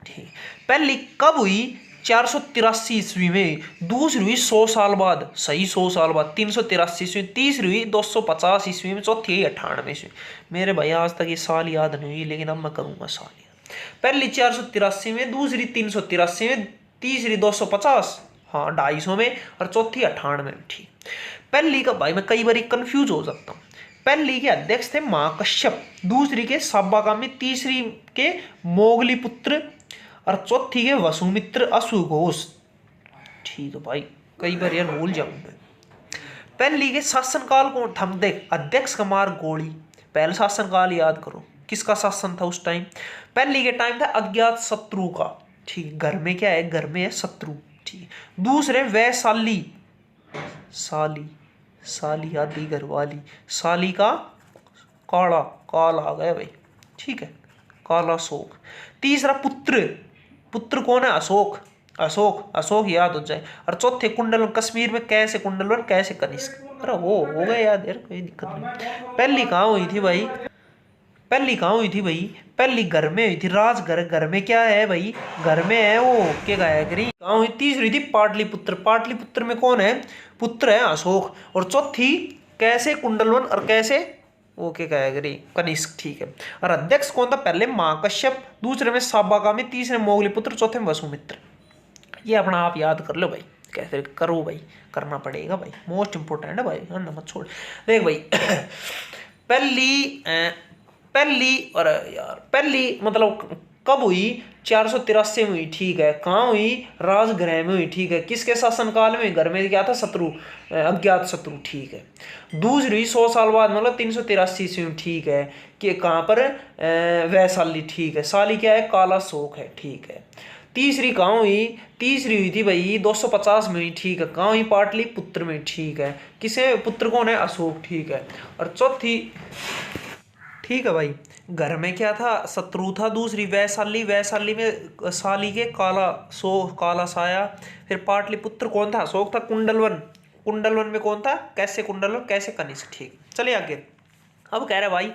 ठीक। पहली कब हुई, 483 ईस्वी में। दूसरी हुई 100 साल बाद, सही 100 साल बाद, 383 ईस्वी। तीसरी हुई 250 ईस्वी में। चौथी हुई 98 ईस्वी। मेरे भाई आज तक ये साल याद नहीं हुई, लेकिन अब मैं करूंगा साल याद। पहली 483 में, दूसरी 383 में, तीसरी 250, हाँ 250 में, और चौथी 98 में, ठीक। पहली का भाई मैं कई बार कंफ्यूज हो सकता हूँ। पहली के अध्यक्ष थे महाकश्यप, दूसरी के साबाकामी, तीसरी के मोगलीपुत्र, और चौथी के वसुमित्र अश्वघोष, ठीक है भाई, कई बार यार भूल जाऊंगा। पहली के शासनकाल कौन था, देख अध्यक्ष कुमार गोली, पहला शासनकाल याद करो, किसका शासन था उस टाइम। पहली के टाइम था अज्ञात शत्रु का, ठीक। घर में क्या है, घर में है शत्रु, ठीक। दूसरे वैशाली, साली, साली आदि घर वाली, साली का काला, काल आ गया भाई, ठीक है, काला शोक। तीसरा पुत्र, पुत्र कौन है, अशोक, अशोक, अशोक याद हो जाए। और चौथे कुंडलवन कश्मीर में, कैसे कुंडलवन, कैसे कनिष्क। अरे वो हो गया याद यार, कोई दिक्कत नहीं। पहली कहाँ हुई थी भाई, पहली कहाँ हुई थी भाई, पहली घर में हुई थी, राजघर। घर में क्या है भाई, घर में है वो के गाया करी, कहाँ हुई। तीसरी थी पाटलिपुत्र, पाटलिपुत्र में कौन है, पुत्र है अशोक। और चौथी कैसे कुंडलवन, और कैसे ओके गाया करी कनिष्क, ठीक है। और अध्यक्ष कौन था, पहले महाकश्यप, दूसरे में साबाकामी, तीसरे मोगलीपुत्र, चौथे में वसुमित्र। ये अपना आप याद कर लो भाई, कैसे करो भाई, करना पड़ेगा भाई, मोस्ट इंपोर्टेंट है भाई, मत छोड़। देख भाई पहली और यार पहली मतलब कब हुई, 483 में हुई, ठीक है। कहाँ हुई, राजगृह में हुई, ठीक है। किसके शासनकाल में, घर में क्या था, शत्रु, अज्ञात शत्रु, ठीक है। दूसरी 100 साल बाद, मतलब 383 ईस्वी में, ठीक है। कि कहाँ पर, वैशाली, ठीक है। साली क्या है, काला शोक है, ठीक है। तीसरी कहाँ हुई, तीसरी हुई थी भाई 250 में हुई, ठीक है। कहाँ हुई, पाटलिपुत्र में, ठीक है। किसे, पुत्र कौन है, अशोक, ठीक है। और चौथी, ठीक है भाई, घर में क्या था, शत्रु था। दूसरी वैशाली, वैशाली में साली के काला सो, काला साया। फिर पाटलिपुत्र कौन था, अशोक था। कुंडलवन, कुंडलवन में कौन था, कैसे कुंडलवन, कैसे कनिष्क, ठीक। चलिए आगे। अब कह रहे भाई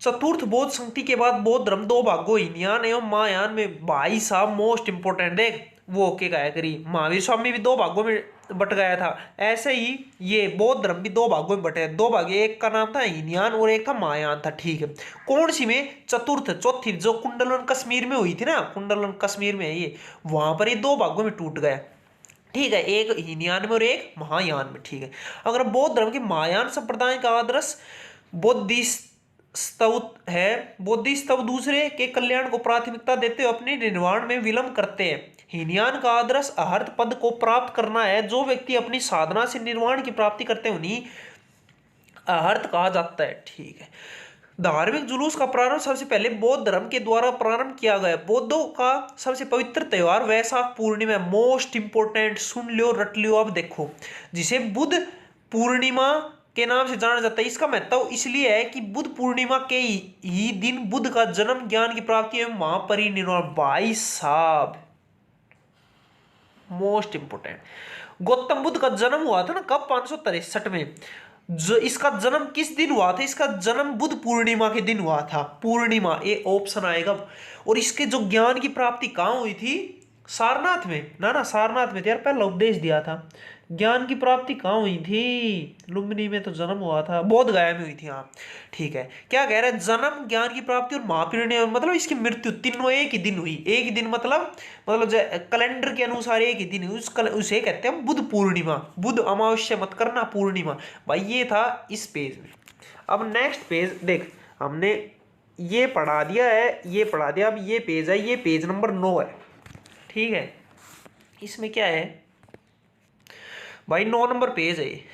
चतुर्थ बौद्ध संगति के बाद बौद्ध धर्म दो भागों, हीनयान एवं महायान में। भाई साहब मोस्ट इंपोर्टेंट, देख वो के गाया करी, महावीर स्वामी भी दो भागों में बट गया था, ऐसे ही ये बौद्ध धर्म भी दो भागों में बटे, दो भाग, एक का नाम था हीनयान और एक था महायान था, ठीक है। कौन सी में, चतुर्थ, चौथी, जो कुंडलवन कश्मीर में हुई थी ना, कुंडलवन कश्मीर में, ये वहां पर ये दो भागों में टूट गया, ठीक है। एक हीनयान में और एक महायान में, ठीक है। अगर बौद्ध धर्म के महायान संप्रदाय का आदर्श बोधिसत्व है, बोधिसत्व दूसरे के कल्याण को प्राथमिकता देते हुए अपने निर्वाण में विलंब करते हैं। हीनयान का आदर्श अहर्त पद को प्राप्त करना है। जो व्यक्ति अपनी साधना से निर्वाण की प्राप्ति करते हैं उन्हीं अहर्त कहा जाता है, ठीक है। धार्मिक जुलूस का प्रारंभ सबसे पहले बौद्ध धर्म के द्वारा प्रारंभ किया गया। बौद्धों का सबसे पवित्र त्योहार वैशाख पूर्णिमा, मोस्ट इंपोर्टेंट, सुन लियो, रट लियो। अब देखो, जिसे बुद्ध पूर्णिमा के नाम से जाना जाता है। इसका महत्व इसलिए है कि बुद्ध पूर्णिमा के ही दिन बुद्ध का जन्म, ज्ञान की प्राप्ति एवं महापरिनिर्वाण। भाई साहब मोस्ट इंपोर्टेंट, गौतम बुद्ध का जन्म हुआ था ना कब, 563 में। जो इसका जन्म किस दिन हुआ था, इसका जन्म बुद्ध पूर्णिमा के दिन हुआ था, पूर्णिमा, ये ऑप्शन आएगा। और इसके जो ज्ञान की प्राप्ति कहाँ हुई थी, सारनाथ में ना सारनाथ में तो यार पहला उपदेश दिया था। ज्ञान की प्राप्ति कहाँ हुई थी? लुम्बिनी में तो जन्म हुआ था, बोध गया में हुई थी। हाँ ठीक है। क्या कह रहा है? जन्म, ज्ञान की प्राप्ति और महापरिनिर्वाण मतलब इसकी मृत्यु तीनों एक ही दिन हुई। एक ही दिन मतलब कैलेंडर के अनुसार एक ही दिन हुई। उसे कहते हैं बुध पूर्णिमा। बुध अमावस्या मत करना, पूर्णिमा। भाई ये था इस पेज में। अब नेक्स्ट पेज देख, हमने ये पढ़ा दिया है, ये पढ़ा दिया। अब ये पेज है, ये पेज नंबर 9 है। ठीक है। इसमें क्या है भाई? 9 नंबर पेज है ये।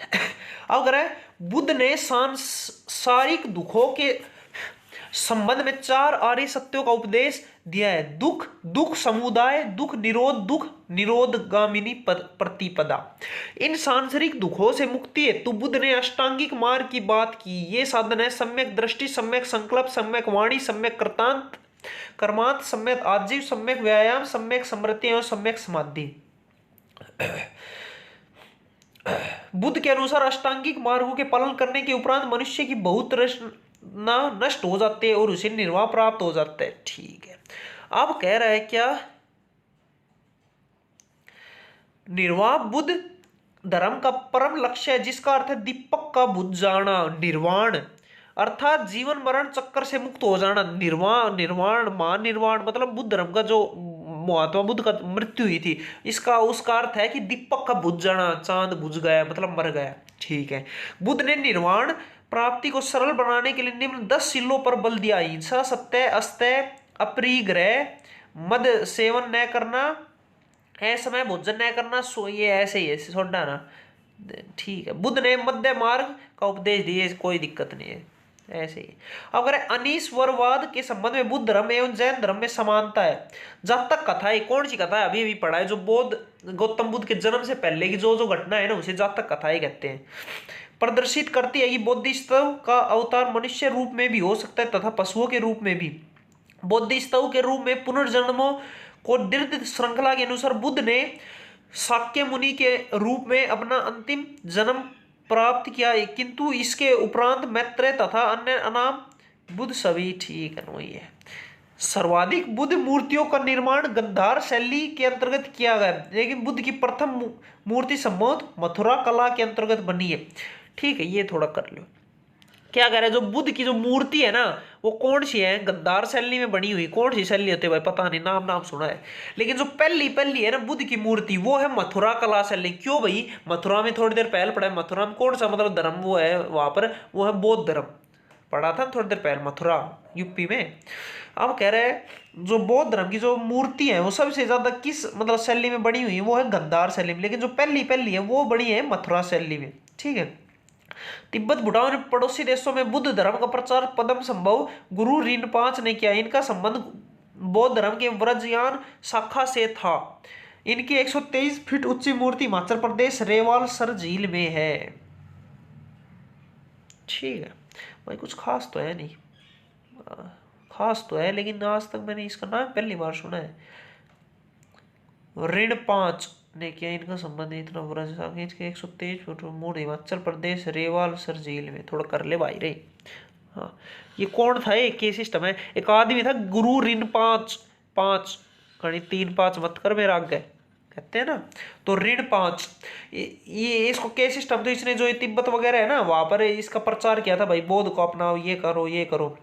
अब अगर है, बुद्ध ने सांसारिक दुखों के संबंध में 4 आर्य सत्यों का उपदेश दिया है। दुख, दुख समुदाय, दुख निरोध, दुख निरोधगामिनी प्रतिपदा। इन सांसारिक दुखों से मुक्ति है तो बुद्ध ने अष्टांगिक मार्ग की बात की। ये साधन है सम्यक दृष्टि, सम्यक संकल्प, सम्यक वाणी, सम्यक कर्मांत, सम्यक आजीव, सम्यक व्यायाम, सम्यक स्मृति और सम्यक समाधि। बुद्ध के अनुसार अष्टांगिक मार्गों के पालन करने के उपरांत मनुष्य की बहुत तृष्णा नष्ट हो जाते हैं और उसे निर्वाह प्राप्त हो जाता है। ठीक है। अब कह रहा है क्या? निर्वाह बुद्ध धर्म का परम लक्ष्य है, जिसका अर्थ है दीपक का बुझ जाना। निर्वाण अर्थात जीवन मरण चक्कर से मुक्त हो जाना। निर्वाण मान निर्वाण मतलब बुद्ध धर्म का जो महात्मा बुद्ध का मृत्यु हुई थी, उसका अर्थ है कि दीपक का बुझ जाना, चांद बुझ गया मतलब मर गया। ठीक है। बुद्ध ने निर्वाण प्राप्ति को सरल बनाने के लिए निम्न 10 शीलों पर बल दिया। हिंसा, सत्य, अस्त्य, अपरिग्रह, मद सेवन न करना, असमय भोजन न करना, सो ये ऐसे ही है छोड़ना ना। ठीक है। बुद्ध ने मध्य मार्ग का उपदेश दिए, कोई दिक्कत नहीं है, ऐसे ही। अब अगर अनीश्वरवाद के संबंध में बुद्ध धर्म एवं जैन धर्म में समानता है। जब तक कथा है, कौन सी कथा है? अभी अभी पढ़ा है, जो गौतम बुद्ध के जन्म से पहले की जो जो घटना है ना, उसे जातक कथाएं कहते हैं। प्रदर्शित करती है कि बोधिसत्व का अवतार मनुष्य रूप में भी हो सकता है तथा पशुओं के रूप में भी। बोधिसत्व के रूप में पुनर्जन्मों को दीर्घ श्रृंखला के अनुसार बुद्ध ने शाक्य मुनि के रूप में अपना अंतिम जन्म प्राप्त किया है, किंतु इसके उपरांत मैत्रेय तथा अन्य अनाम बुद्ध सभी। ठीक है, वही है। सर्वाधिक बुद्ध मूर्तियों का निर्माण गंधार शैली के अंतर्गत किया गया, लेकिन बुद्ध की प्रथम मूर्ति संभवत मथुरा कला के अंतर्गत बनी है। ठीक है, ये थोड़ा कर लो। क्या कह रहा है? जो बुद्ध की जो मूर्ति है ना, वो कौन सी है? गंधार शैली में बनी हुई। कौन सी शैली होती है भाई? पता नहीं, नाम सुना है। लेकिन जो पहली है ना बुद्ध की मूर्ति, वो है मथुरा कला शैली। क्यों भाई? मथुरा में थोड़ी देर पहले पढ़ा है। मथुरा में कौन सा मतलब धर्म वो है वहां पर? वो है बौद्ध धर्म। पढ़ा था थोड़ी देर पहले, मथुरा यूपी में। अब कह रहे हैं जो बौद्ध धर्म की जो मूर्ति है वो सबसे ज्यादा किस मतलब शैली में बनी हुई है? वो है गंधार शैली में। लेकिन जो पहली है वो बनी है मथुरा शैली में। ठीक है। तिब्बत भूटान और पड़ोसी देशों में बुद्ध धर्म का प्रचार पदम संभव गुरु रिनपांच ने किया। इनका संबंध बौद्ध धर्म के व्रजयान शाखा से था। इनकी 123 फीट ऊंची मूर्ति हिमाचल प्रदेश रेवाल सर झील में है। ठीक है भाई, कुछ खास तो है नहीं, खास तो है लेकिन आज तक मैंने इसका नाम पहली बार सुना है। ऋण 5 ने किया। इनका संबंध इतना व्रज के 123 foot mood Himachal Pradesh Rewal sir झील में। थोड़ा कर ले भाई रे। हाँ, ये कौन था? एक के सिस्टम है। एक आदमी था गुरु ऋण 5 कहीं 3-5 मत कर मेरा आगे कहते हैं ना, तो ऋण 5 ये इसको के सिस्टम। तो इसने जो तिब्बत वगैरह है ना वहां पर इसका प्रचार किया था भाई, बौद्ध को अपनाओ, ये करो।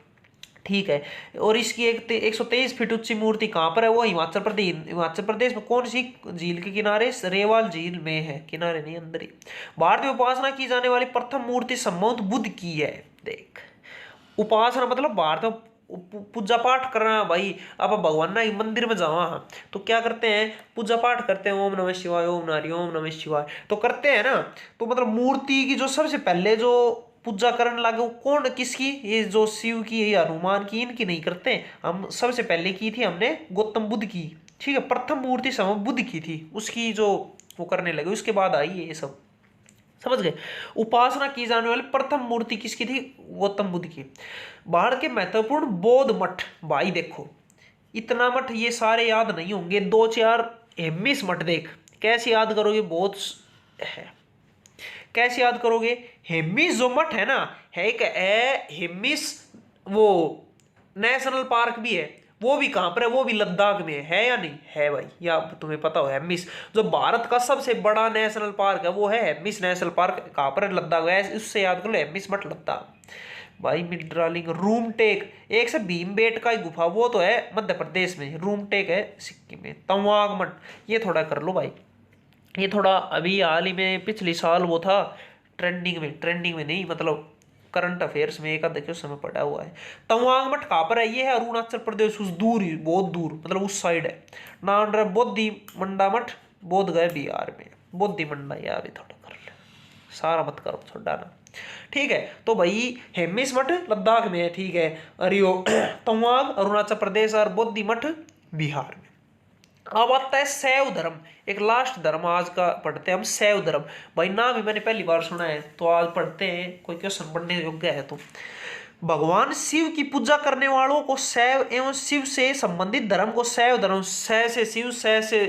ठीक है। और इसकी 123 फीट ऊंची मूर्ति कहाँ पर है? वो हिमाचल प्रदेश में। कौन सी झील के किनारे? रेवाल झील में है, किनारे नहीं, अंदर ही। भारत में उपासना की जाने वाली प्रथम मूर्ति संभवत बुद्ध की है। देख, उपासना मतलब भारत में पूजा पाठ करना भाई। अब भगवान ना मंदिर में जावा तो क्या करते हैं? पूजा पाठ करते हैं, ओम नमः शिवाय, ओम नारी, ओम नमः शिवाय तो करते हैं ना। तो मतलब मूर्ति की जो सबसे पहले जो पूजा करने लगे वो कौन, किसकी? ये जो शिव की या हनुमान की, इनकी नहीं करते हम। सबसे पहले की थी हमने गौतम बुद्ध की। ठीक है। प्रथम मूर्ति समय बुद्ध की थी, उसकी जो वो करने लगे, उसके बाद आई ये सब। समझ गए? उपासना की जाने वाली प्रथम मूर्ति किसकी थी? गौतम बुद्ध की। भारत के महत्वपूर्ण बौद्ध मठ भाई देखो, इतना मठ ये सारे याद नहीं होंगे, 2-4 हेमिस मठ देख। कैसे याद करोगे? बहुत है। कैसे याद करोगे? हेमिस जो मठ है ना, है एक है हेमिस, वो नेशनल पार्क भी है, वो भी कहां पर है, वो भी लद्दाख में है या नहीं है भाई, या तुम्हें पता हो हेमिस, जो भारत का सबसे बड़ा नेशनल पार्क है वो है हेमिस नेशनल पार्क, कहां पर है, लद्दाख है, उससे याद कर लो हेमिस मठ लद्दाख। भाई मिड्रालिंग, रूमटेक, एक से भीमबेटका की गुफा, वो तो है मध्य प्रदेश में, रूमटेक है सिक्किम में, तवांग मठ, ये थोड़ा कर लो भाई, ये थोड़ा अभी हाल ही में पिछले साल वो था ट्रेंडिंग में नहीं मतलब करंट अफेयर्स में एक आधा क्वेश्चन में पड़ा हुआ है। तवांग मठ कहाँ पर है, ये है अरुणाचल प्रदेश, उस दूर ही बहुत दूर मतलब उस साइड है। नाम बोधि मंडा मठ, बोध गया बिहार में, बोधि मंडा, यार भी थोड़ा कर ले, सारा मत करो छोड़ा ना, ठीक है। तो भाई हेमिस मठ लद्दाख में है, ठीक है, अरियो तवांग अरुणाचल प्रदेश और बोधि मठ बिहार में। अब आता है शैव धर्म, एक लास्ट धर्म आज का पढ़ते हैं हम, शैव धर्म। भाई नाम ही मैंने पहली बार सुना है, तो आज पढ़ते हैं, कोई क्वेश्चन पढ़ने योग्य है तो। भगवान शिव की पूजा करने वालों को शैव एवं शिव से संबंधित धर्म को शैव धर्म, शै से शिव, शै से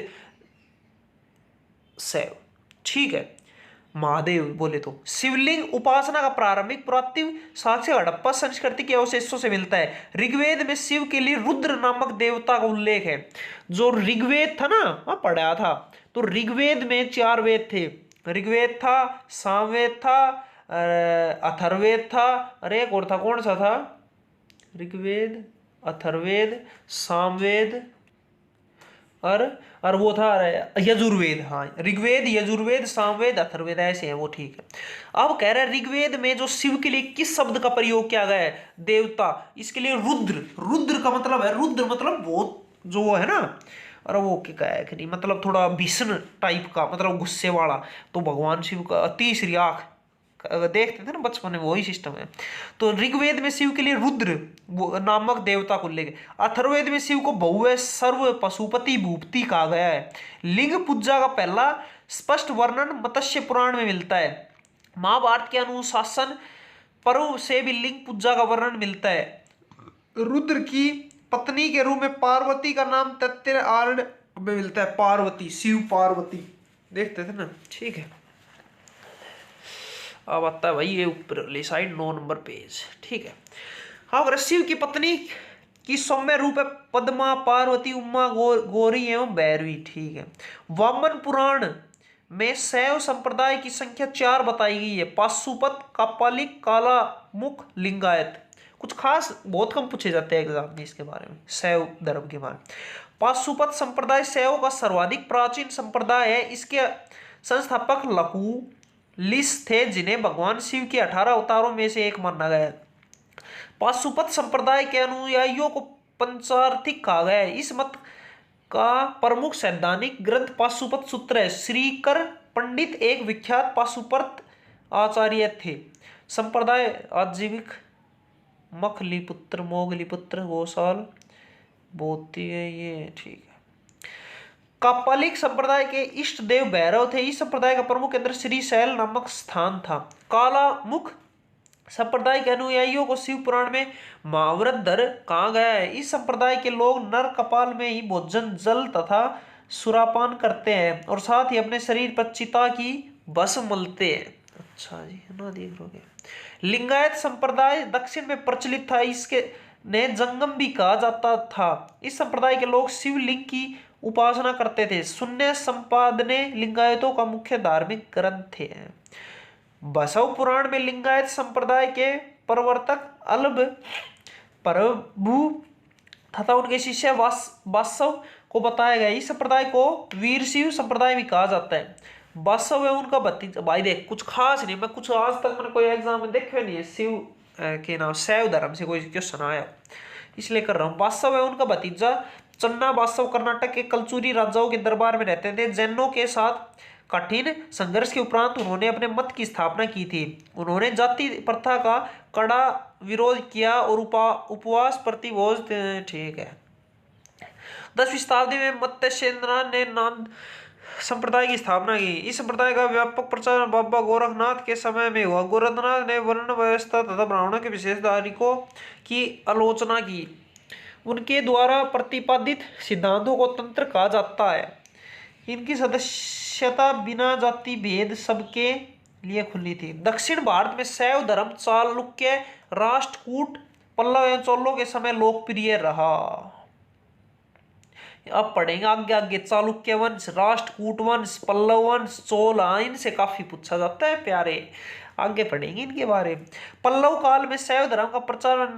शैव, ठीक है। महादेव बोले तो शिवलिंग उपासना का प्रारंभिक पुरातत्व साक्ष्य हड़प्पा संस्कृति के अवशेषों से मिलता है। ऋग्वेद में शिव के लिए रुद्र नामक देवता का उल्लेख है। जो ऋग्वेद था ना, वहां पढ़ा था, तो ऋग्वेद में 4 वेद थे, ऋग्वेद था, सामवेद था, अथर्ववेद था, अरे एक और था, कौन सा था, ऋग्वेद, अथर्ववेद, सामवेद और वो था यजुर्वेद, हाँ ऋग्वेद, यजुर्वेद, सामवेद, अथर्ववेद, ऐसे हैं वो, ठीक है। अब कह रहा है ऋग्वेद में जो शिव के लिए किस शब्द का प्रयोग किया गया है, देवता, इसके लिए रुद्र, रुद्र का मतलब है, रुद्र मतलब बहुत जो है ना, और वो क्या है कि नहीं मतलब थोड़ा भीषण टाइप का, मतलब गुस्से वाला, तो भगवान शिव का तीसरी आंख देखते थे ना बचपन में, वही सिस्टम है। तो ऋग्वेद में शिव के लिए रुद्र नामक देवता को लेके, अथर्ववेद में शिव को बहुवे सर्व पशुपति भूपति कहा गया है। लिंग पूजा का पहला स्पष्ट वर्णन मत्स्य पुराण में मिलता है। महाभारत के अनुशासन पर्व से भी लिंग पूजा का वर्णन मिलता है। रुद्र की पत्नी के रूप में पार्वती का नाम तत्व आरण्य में मिलता है, पार्वती, शिव पार्वती, देखते थे ना, ठीक है। अब आता है भाई ये ऊपर साइड 9 नंबर पेज, ठीक है। हाँ, शिव की पत्नी की सौम्य रूप है पद्मा, पार्वती, उमा, गौरी एवं भैरवी, ठीक है। वामन पुराण में शैव संप्रदाय की संख्या 4 बताई गई है। पाशुपत, कापालिक, काला मुख, लिंगायत। कुछ खास बहुत कम पूछे जाते हैं एग्जाम में इसके बारे में, शैव धर्म के बारे में। पाशुपत संप्रदाय शैव का सर्वाधिक प्राचीन संप्रदाय है। इसके संस्थापक लघु लिस थे, जिन्हें भगवान शिव के 18 अवतारों में से एक माना गया है। पाशुपत संप्रदाय के अनुयायियों को पंचार्थिक कहा गया है। इस मत का प्रमुख सैद्धांतिक ग्रंथ पाशुपत सूत्र है। श्रीकर पंडित एक विख्यात पाशुपत आचार्य थे। संप्रदाय आजीविक मखलीपुत्र, मोगलीपुत्र, गोसाल बोती है ये, ठीक है। कापालिक संप्रदाय के इष्ट देव भैरव थे। इस संप्रदाय का प्रमुख केंद्र श्रीशैल नामक स्थान था। काला मुख संप्रदाय के अनुयायियों को शिव पुराण में महाव्रतधर कहा गया है। इस संप्रदाय के लोग नर कपाल में ही भोजन, जल तथा सुरापान करते हैं और साथ ही अपने शरीर पर चिता की भस्म मलते हैं। अच्छा जी, ना देख लोगे। लिंगायत संप्रदाय दक्षिण में प्रचलित था। इसके ने जंगम भी कहा जाता था। इस संप्रदाय के लोग शिवलिंग की उपासना करते थे। शून्य संपादने लिंगायतों का मुख्य धार्मिक ग्रंथ थे। बसव पुराण में लिंगायत संप्रदाय के प्रवर्तक अल्ब प्रभु तथा उनके शिष्य वासव को बताया गया। इस संप्रदाय को वीर शिव संप्रदाय भी कहा जाता है। वासव है उनका भतीजा। भाई देख कुछ खास नहीं, मैं कुछ आज तक मैंने कोई एग्जाम में देखे नहीं है शिव के नाम शैव धर्म से कोई क्वेश्चन आया, इसलिए कर रहा हूँ। वासव है उनका भतीजा। चन्ना वासव कर्नाटक के कलचुरी राजाओं के दरबार में रहते थे। जैनों के साथ कठिन संघर्ष के उपरांत उन्होंने अपने मत की स्थापना की थी। उन्होंने जाति प्रथा का कड़ा विरोध किया और उपवास प्रतिभोज, ठीक है। 10वीं शताब्दी में मत्स्येंद्रनाथ ने नांद संप्रदाय की स्थापना की। इस संप्रदाय का व्यापक प्रचार बाबा गोरखनाथ के समय में हुआ। गोरखनाथ ने वर्ण व्यवस्था तथा ब्राह्मणों के विशेष तरीकों की आलोचना की। उनके द्वारा प्रतिपादित सिद्धांतों को तंत्र कहा जाता है। इनकी सदस्यता बिना जाति भेद सबके लिए खुली थी। दक्षिण भारत में शैव धर्म चालुक्य, राष्ट्रकूट, पल्लव एवं चोलों के समय लोकप्रिय रहा। अब पढ़ेंगे आगे आगे चालुक्य वंश, राष्ट्रकूट वंश, पल्लव वंश, चोल, इनसे काफी पूछा जाता है प्यारे, आगे पढ़ेंगे इनके बारे में। पल्लव काल में शैव धर्म का प्रचार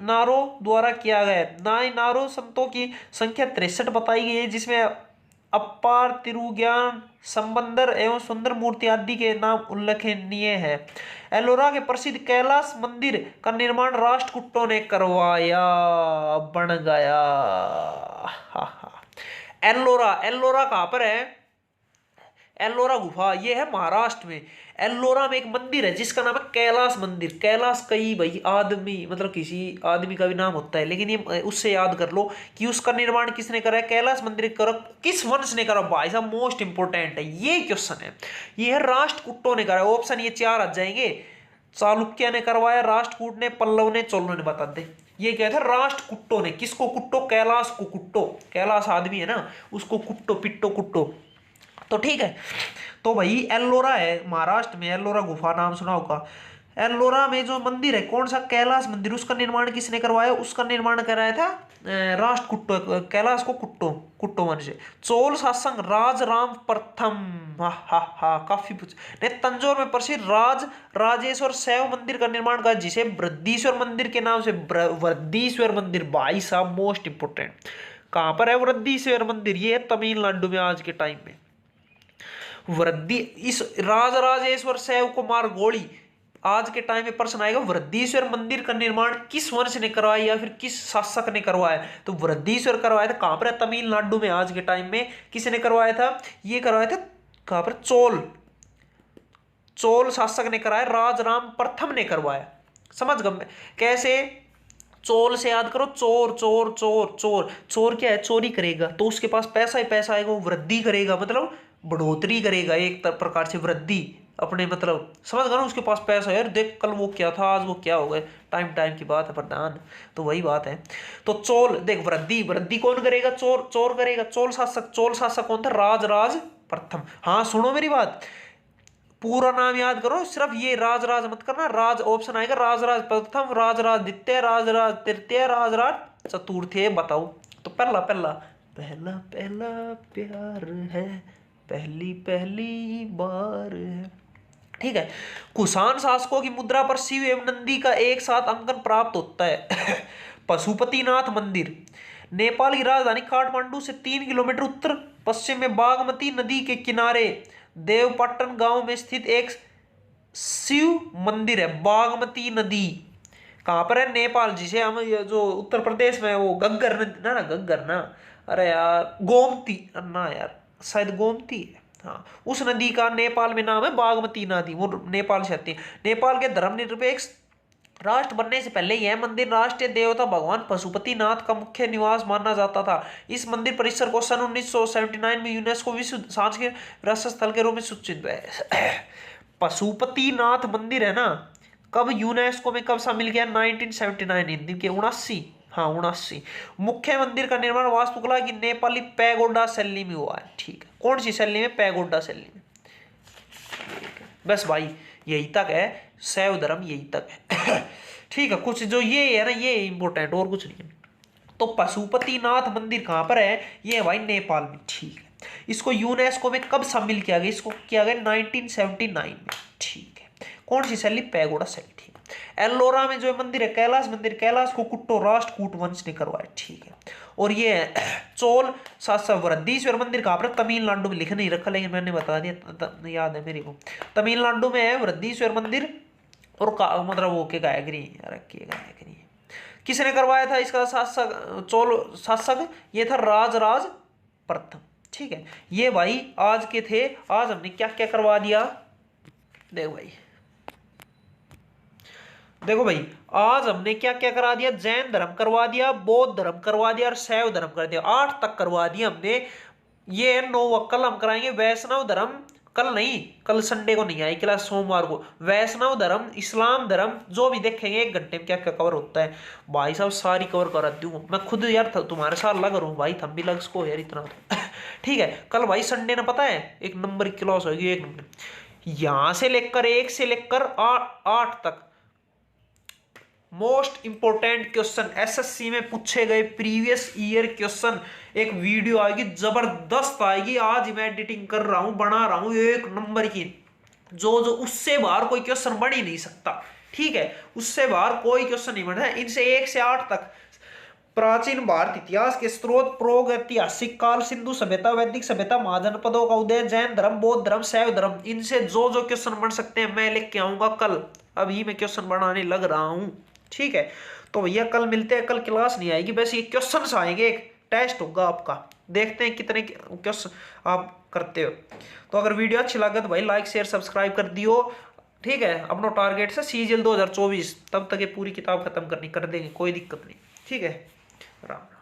नारों द्वारा किया गया। नारों संतों की संख्या 63 बताई गई है, जिसमें अपार, तिरुज्ञान, संबंदर एवं सुंदर मूर्ति आदि के नाम उल्लेखनीय है। एलोरा के प्रसिद्ध कैलाश मंदिर का निर्माण राष्ट्रकूटों ने करवाया, बन गया। एलोरा, एलोरा कहां पर है? एलोरा गुफा ये है महाराष्ट्र में। एलोरा में एक मंदिर है जिसका नाम है कैलाश मंदिर। कैलाश कई भाई आदमी, मतलब किसी आदमी का भी नाम होता है, लेकिन ये उससे याद कर लो कि उसका निर्माण किसने करा है? कैलाश मंदिर करा किस वंश ने करा? भाई साहब मोस्ट इंपोर्टेंट है ये क्वेश्चन है। ये है राष्ट्रकूटों ने करा। ऑप्शन ये 4 आ जाएंगे। चालुक्य ने करवाया, राष्ट्रकूट ने, पल्लव ने, चोलों ने। बता दे ये क्या था? राष्ट्रकूटों ने। किसको कुट्टो? कैलाश को कुट्टो। कैलाश आदमी है ना, उसको कुट्टो, पिट्टो, कुट्टो। तो ठीक है, तो भाई एल्लोरा है महाराष्ट्र में। एल्लोरा गुफा नाम सुना होगा। एल्लोरा में जो मंदिर है कौन सा? कैलाश मंदिर। उसका निर्माण किसने करवाया? उसका निर्माण कराया था राष्ट्रकूटों। कैलाश को कुट्टो, कुट्टो वंश से। चोल शासक राज राम प्रथम, हा काफी पूछ ने तंजौर में प्रसिद्ध राजेश्वर शैव मंदिर का निर्माण किया, जिसे वृद्धीश्वर मंदिर के नाम से वृद्धीश्वर मंदिर। भाई साहब मोस्ट इंपोर्टेंट। कहां पर है वृद्धीश्वर मंदिर? ये है तमिलनाडु में आज के टाइम में। वृद्धि इस राजराजेश्वर शैव कुमार गोली, आज के टाइम में प्रश्न आएगा वृद्धीश्वर मंदिर का निर्माण किस वंश ने करवाया या फिर किस शासक ने करवाया? तो वृद्धीश्वर करवाया था। कहां पर है? तमिलनाडु में आज के टाइम में। किसने करवाया था? ये करवाया था कहां पर? चोल शासक ने कराया, राजराम प्रथम ने करवाया। समझ गए कैसे? चोल से याद करो, चोर चोर चोर चोर। चोर क्या है? चोरी करेगा तो उसके पास पैसा ही पैसा आएगा। वो वृद्धि करेगा मतलब बढ़ोतरी करेगा, एक प्रकार से वृद्धि अपने, मतलब समझ गए ना, उसके पास पैसा है। यार देख कल वो क्या था, आज वो क्या हो गया, टाइम की बात है प्रधान। तो वही बात है। तो चोल देख, वृद्धि, वृद्धि कौन करेगा? चोर, चोर करेगा। चोल शासक कौन था? राज प्रथम। हाँ सुनो मेरी बात, पूरा नाम याद करो, सिर्फ ये राज मत करना। राज ऑप्शन आएगा, राज प्रथम, राज द्वितीय, राज तृतीय, राज चतुर्थी। बताओ तो पहला पहला प्यार है, पहली पहली बार है। ठीक है। कुषाण शासकों की मुद्रा पर शिव एवं नंदी का एक साथ अंकन प्राप्त होता है। पशुपतिनाथ मंदिर नेपाल की राजधानी काठमांडू से 3 किलोमीटर उत्तर पश्चिम में बागमती नदी के किनारे देवपाटन गांव में स्थित एक शिव मंदिर है। बागमती नदी कहां पर है? नेपाल। जिसे हम जो उत्तर प्रदेश में वो गग्गर ना गग्गर ना, अरे यार गोमती ना, यार शायद गोमती है। हाँ, उस नदी का नेपाल में नाम है बागमती नदी। वो नेपाल से आती है। नेपाल के धर्मनिरपेक्ष राष्ट्र बनने से पहले यह मंदिर राष्ट्रीय देवता भगवान पशुपतिनाथ का मुख्य निवास माना जाता था। इस मंदिर परिसर को सन 1979 में यूनेस्को विश्व सांस्कृतिक विरासत स्थल के रूप में सूचित है। पशुपतिनाथ मंदिर है ना, कब यूनेस्को में कब शामिल किया? 1979, हिंदी के 79। हाँ 79। मुख्य मंदिर का निर्माण वास्तुकला की नेपाली पैगोडा शैली में हुआ है। ठीक है, कौन सी शैली में? पैगोडा शैली में। बस भाई यही तक है, शैव धर्म यही तक है। ठीक है, कुछ जो ये है ना, ये इंपॉर्टेंट, और कुछ नहीं है। तो पशुपतिनाथ मंदिर कहां पर है? ये है भाई नेपाल में। ठीक है, इसको यूनेस्को में कब शामिल किया गया? इसको किया गया 1979 में। ठीक है, कौन सी शैली? पैगोडा शैली। ठीक है। एल्लोरा में जो मंदिर है कैलाश मंदिर, कैलाश को कुट्टो राष्ट्रकूट वंश ने करवाया। ठीक है। और ये चोल शासक वृद्धीश्वर मंदिर कहां पर? तमिलनाडु में। लिख नहीं रखा लेकिन मैंने बता दिया, याद है मेरे को। तमिलनाडु में है वृद्धीश्वर मंदिर। और मतलब वो के गायत्री गायत्री किसने करवाया था इसका शासक? चोल शासक ये था राज प्रथम। ठीक है, ये भाई आज के थे। आज हमने क्या क्या करवा दिया? देखो भाई आज हमने क्या क्या करा दिया? जैन धर्म करवा दिया, बौद्ध धर्म करवा दिया और शैव धर्म कर दिया। 8 तक करवा दिया हमने। ये 9 कल हम कराएंगे वैष्णव धर्म। कल नहीं, कल संडे को नहीं आएगी क्लास, सोमवार को। वैष्णव धर्म, इस्लाम धर्म, जो भी देखेंगे 1 घंटे में क्या क्या कवर होता है। भाई साहब सारी कवर करा दूं मैं खुद यार, तुम्हारे साथ लग रहा हूँ भाई, थम भी लग सको यार इतना। ठीक है, कल भाई संडे ना, पता है 1 नंबर की क्लास होगी। 1 नंबर यहां से लेकर 1 से लेकर 8 तक मोस्ट इंपोर्टेंट क्वेश्चन एसएससी में पूछे गए प्रीवियस ईयर क्वेश्चन, एक वीडियो आएगी जबरदस्त आएगी। आज मैं एडिटिंग कर रहा हूं, बना रहा हूं एक नंबर की, जो उससे बाहर कोई क्वेश्चन बन ही नहीं सकता। ठीक है, उससे बाहर कोई क्वेश्चन नहीं बनता है। इनसे 1 से 8 तक प्राचीन भारत इतिहास के स्रोत, प्रागैतिहासिक काल, सिंधु सभ्यता, वैदिक सभ्यता, महाजनपदों का उदय, जैन धर्म, बौद्ध धर्म, शैव धर्म, इनसे जो जो क्वेश्चन बन सकते हैं मैं लेके आऊंगा कल। अभी मैं क्वेश्चन बनाने लग रहा हूं। ठीक है, तो भैया कल मिलते हैं। कल क्लास नहीं आएगी, बस ये क्वेश्चन आएंगे, एक टेस्ट होगा आपका, देखते हैं कितने क्वेश्चन आप करते हो। तो अगर वीडियो अच्छी लगे तो भाई लाइक शेयर सब्सक्राइब कर दियो। ठीक है, अपना टारगेट से सीजीएल 2024 तब तक ये पूरी किताब खत्म करनी कर देंगे, कोई दिक्कत नहीं। ठीक है, राम राम।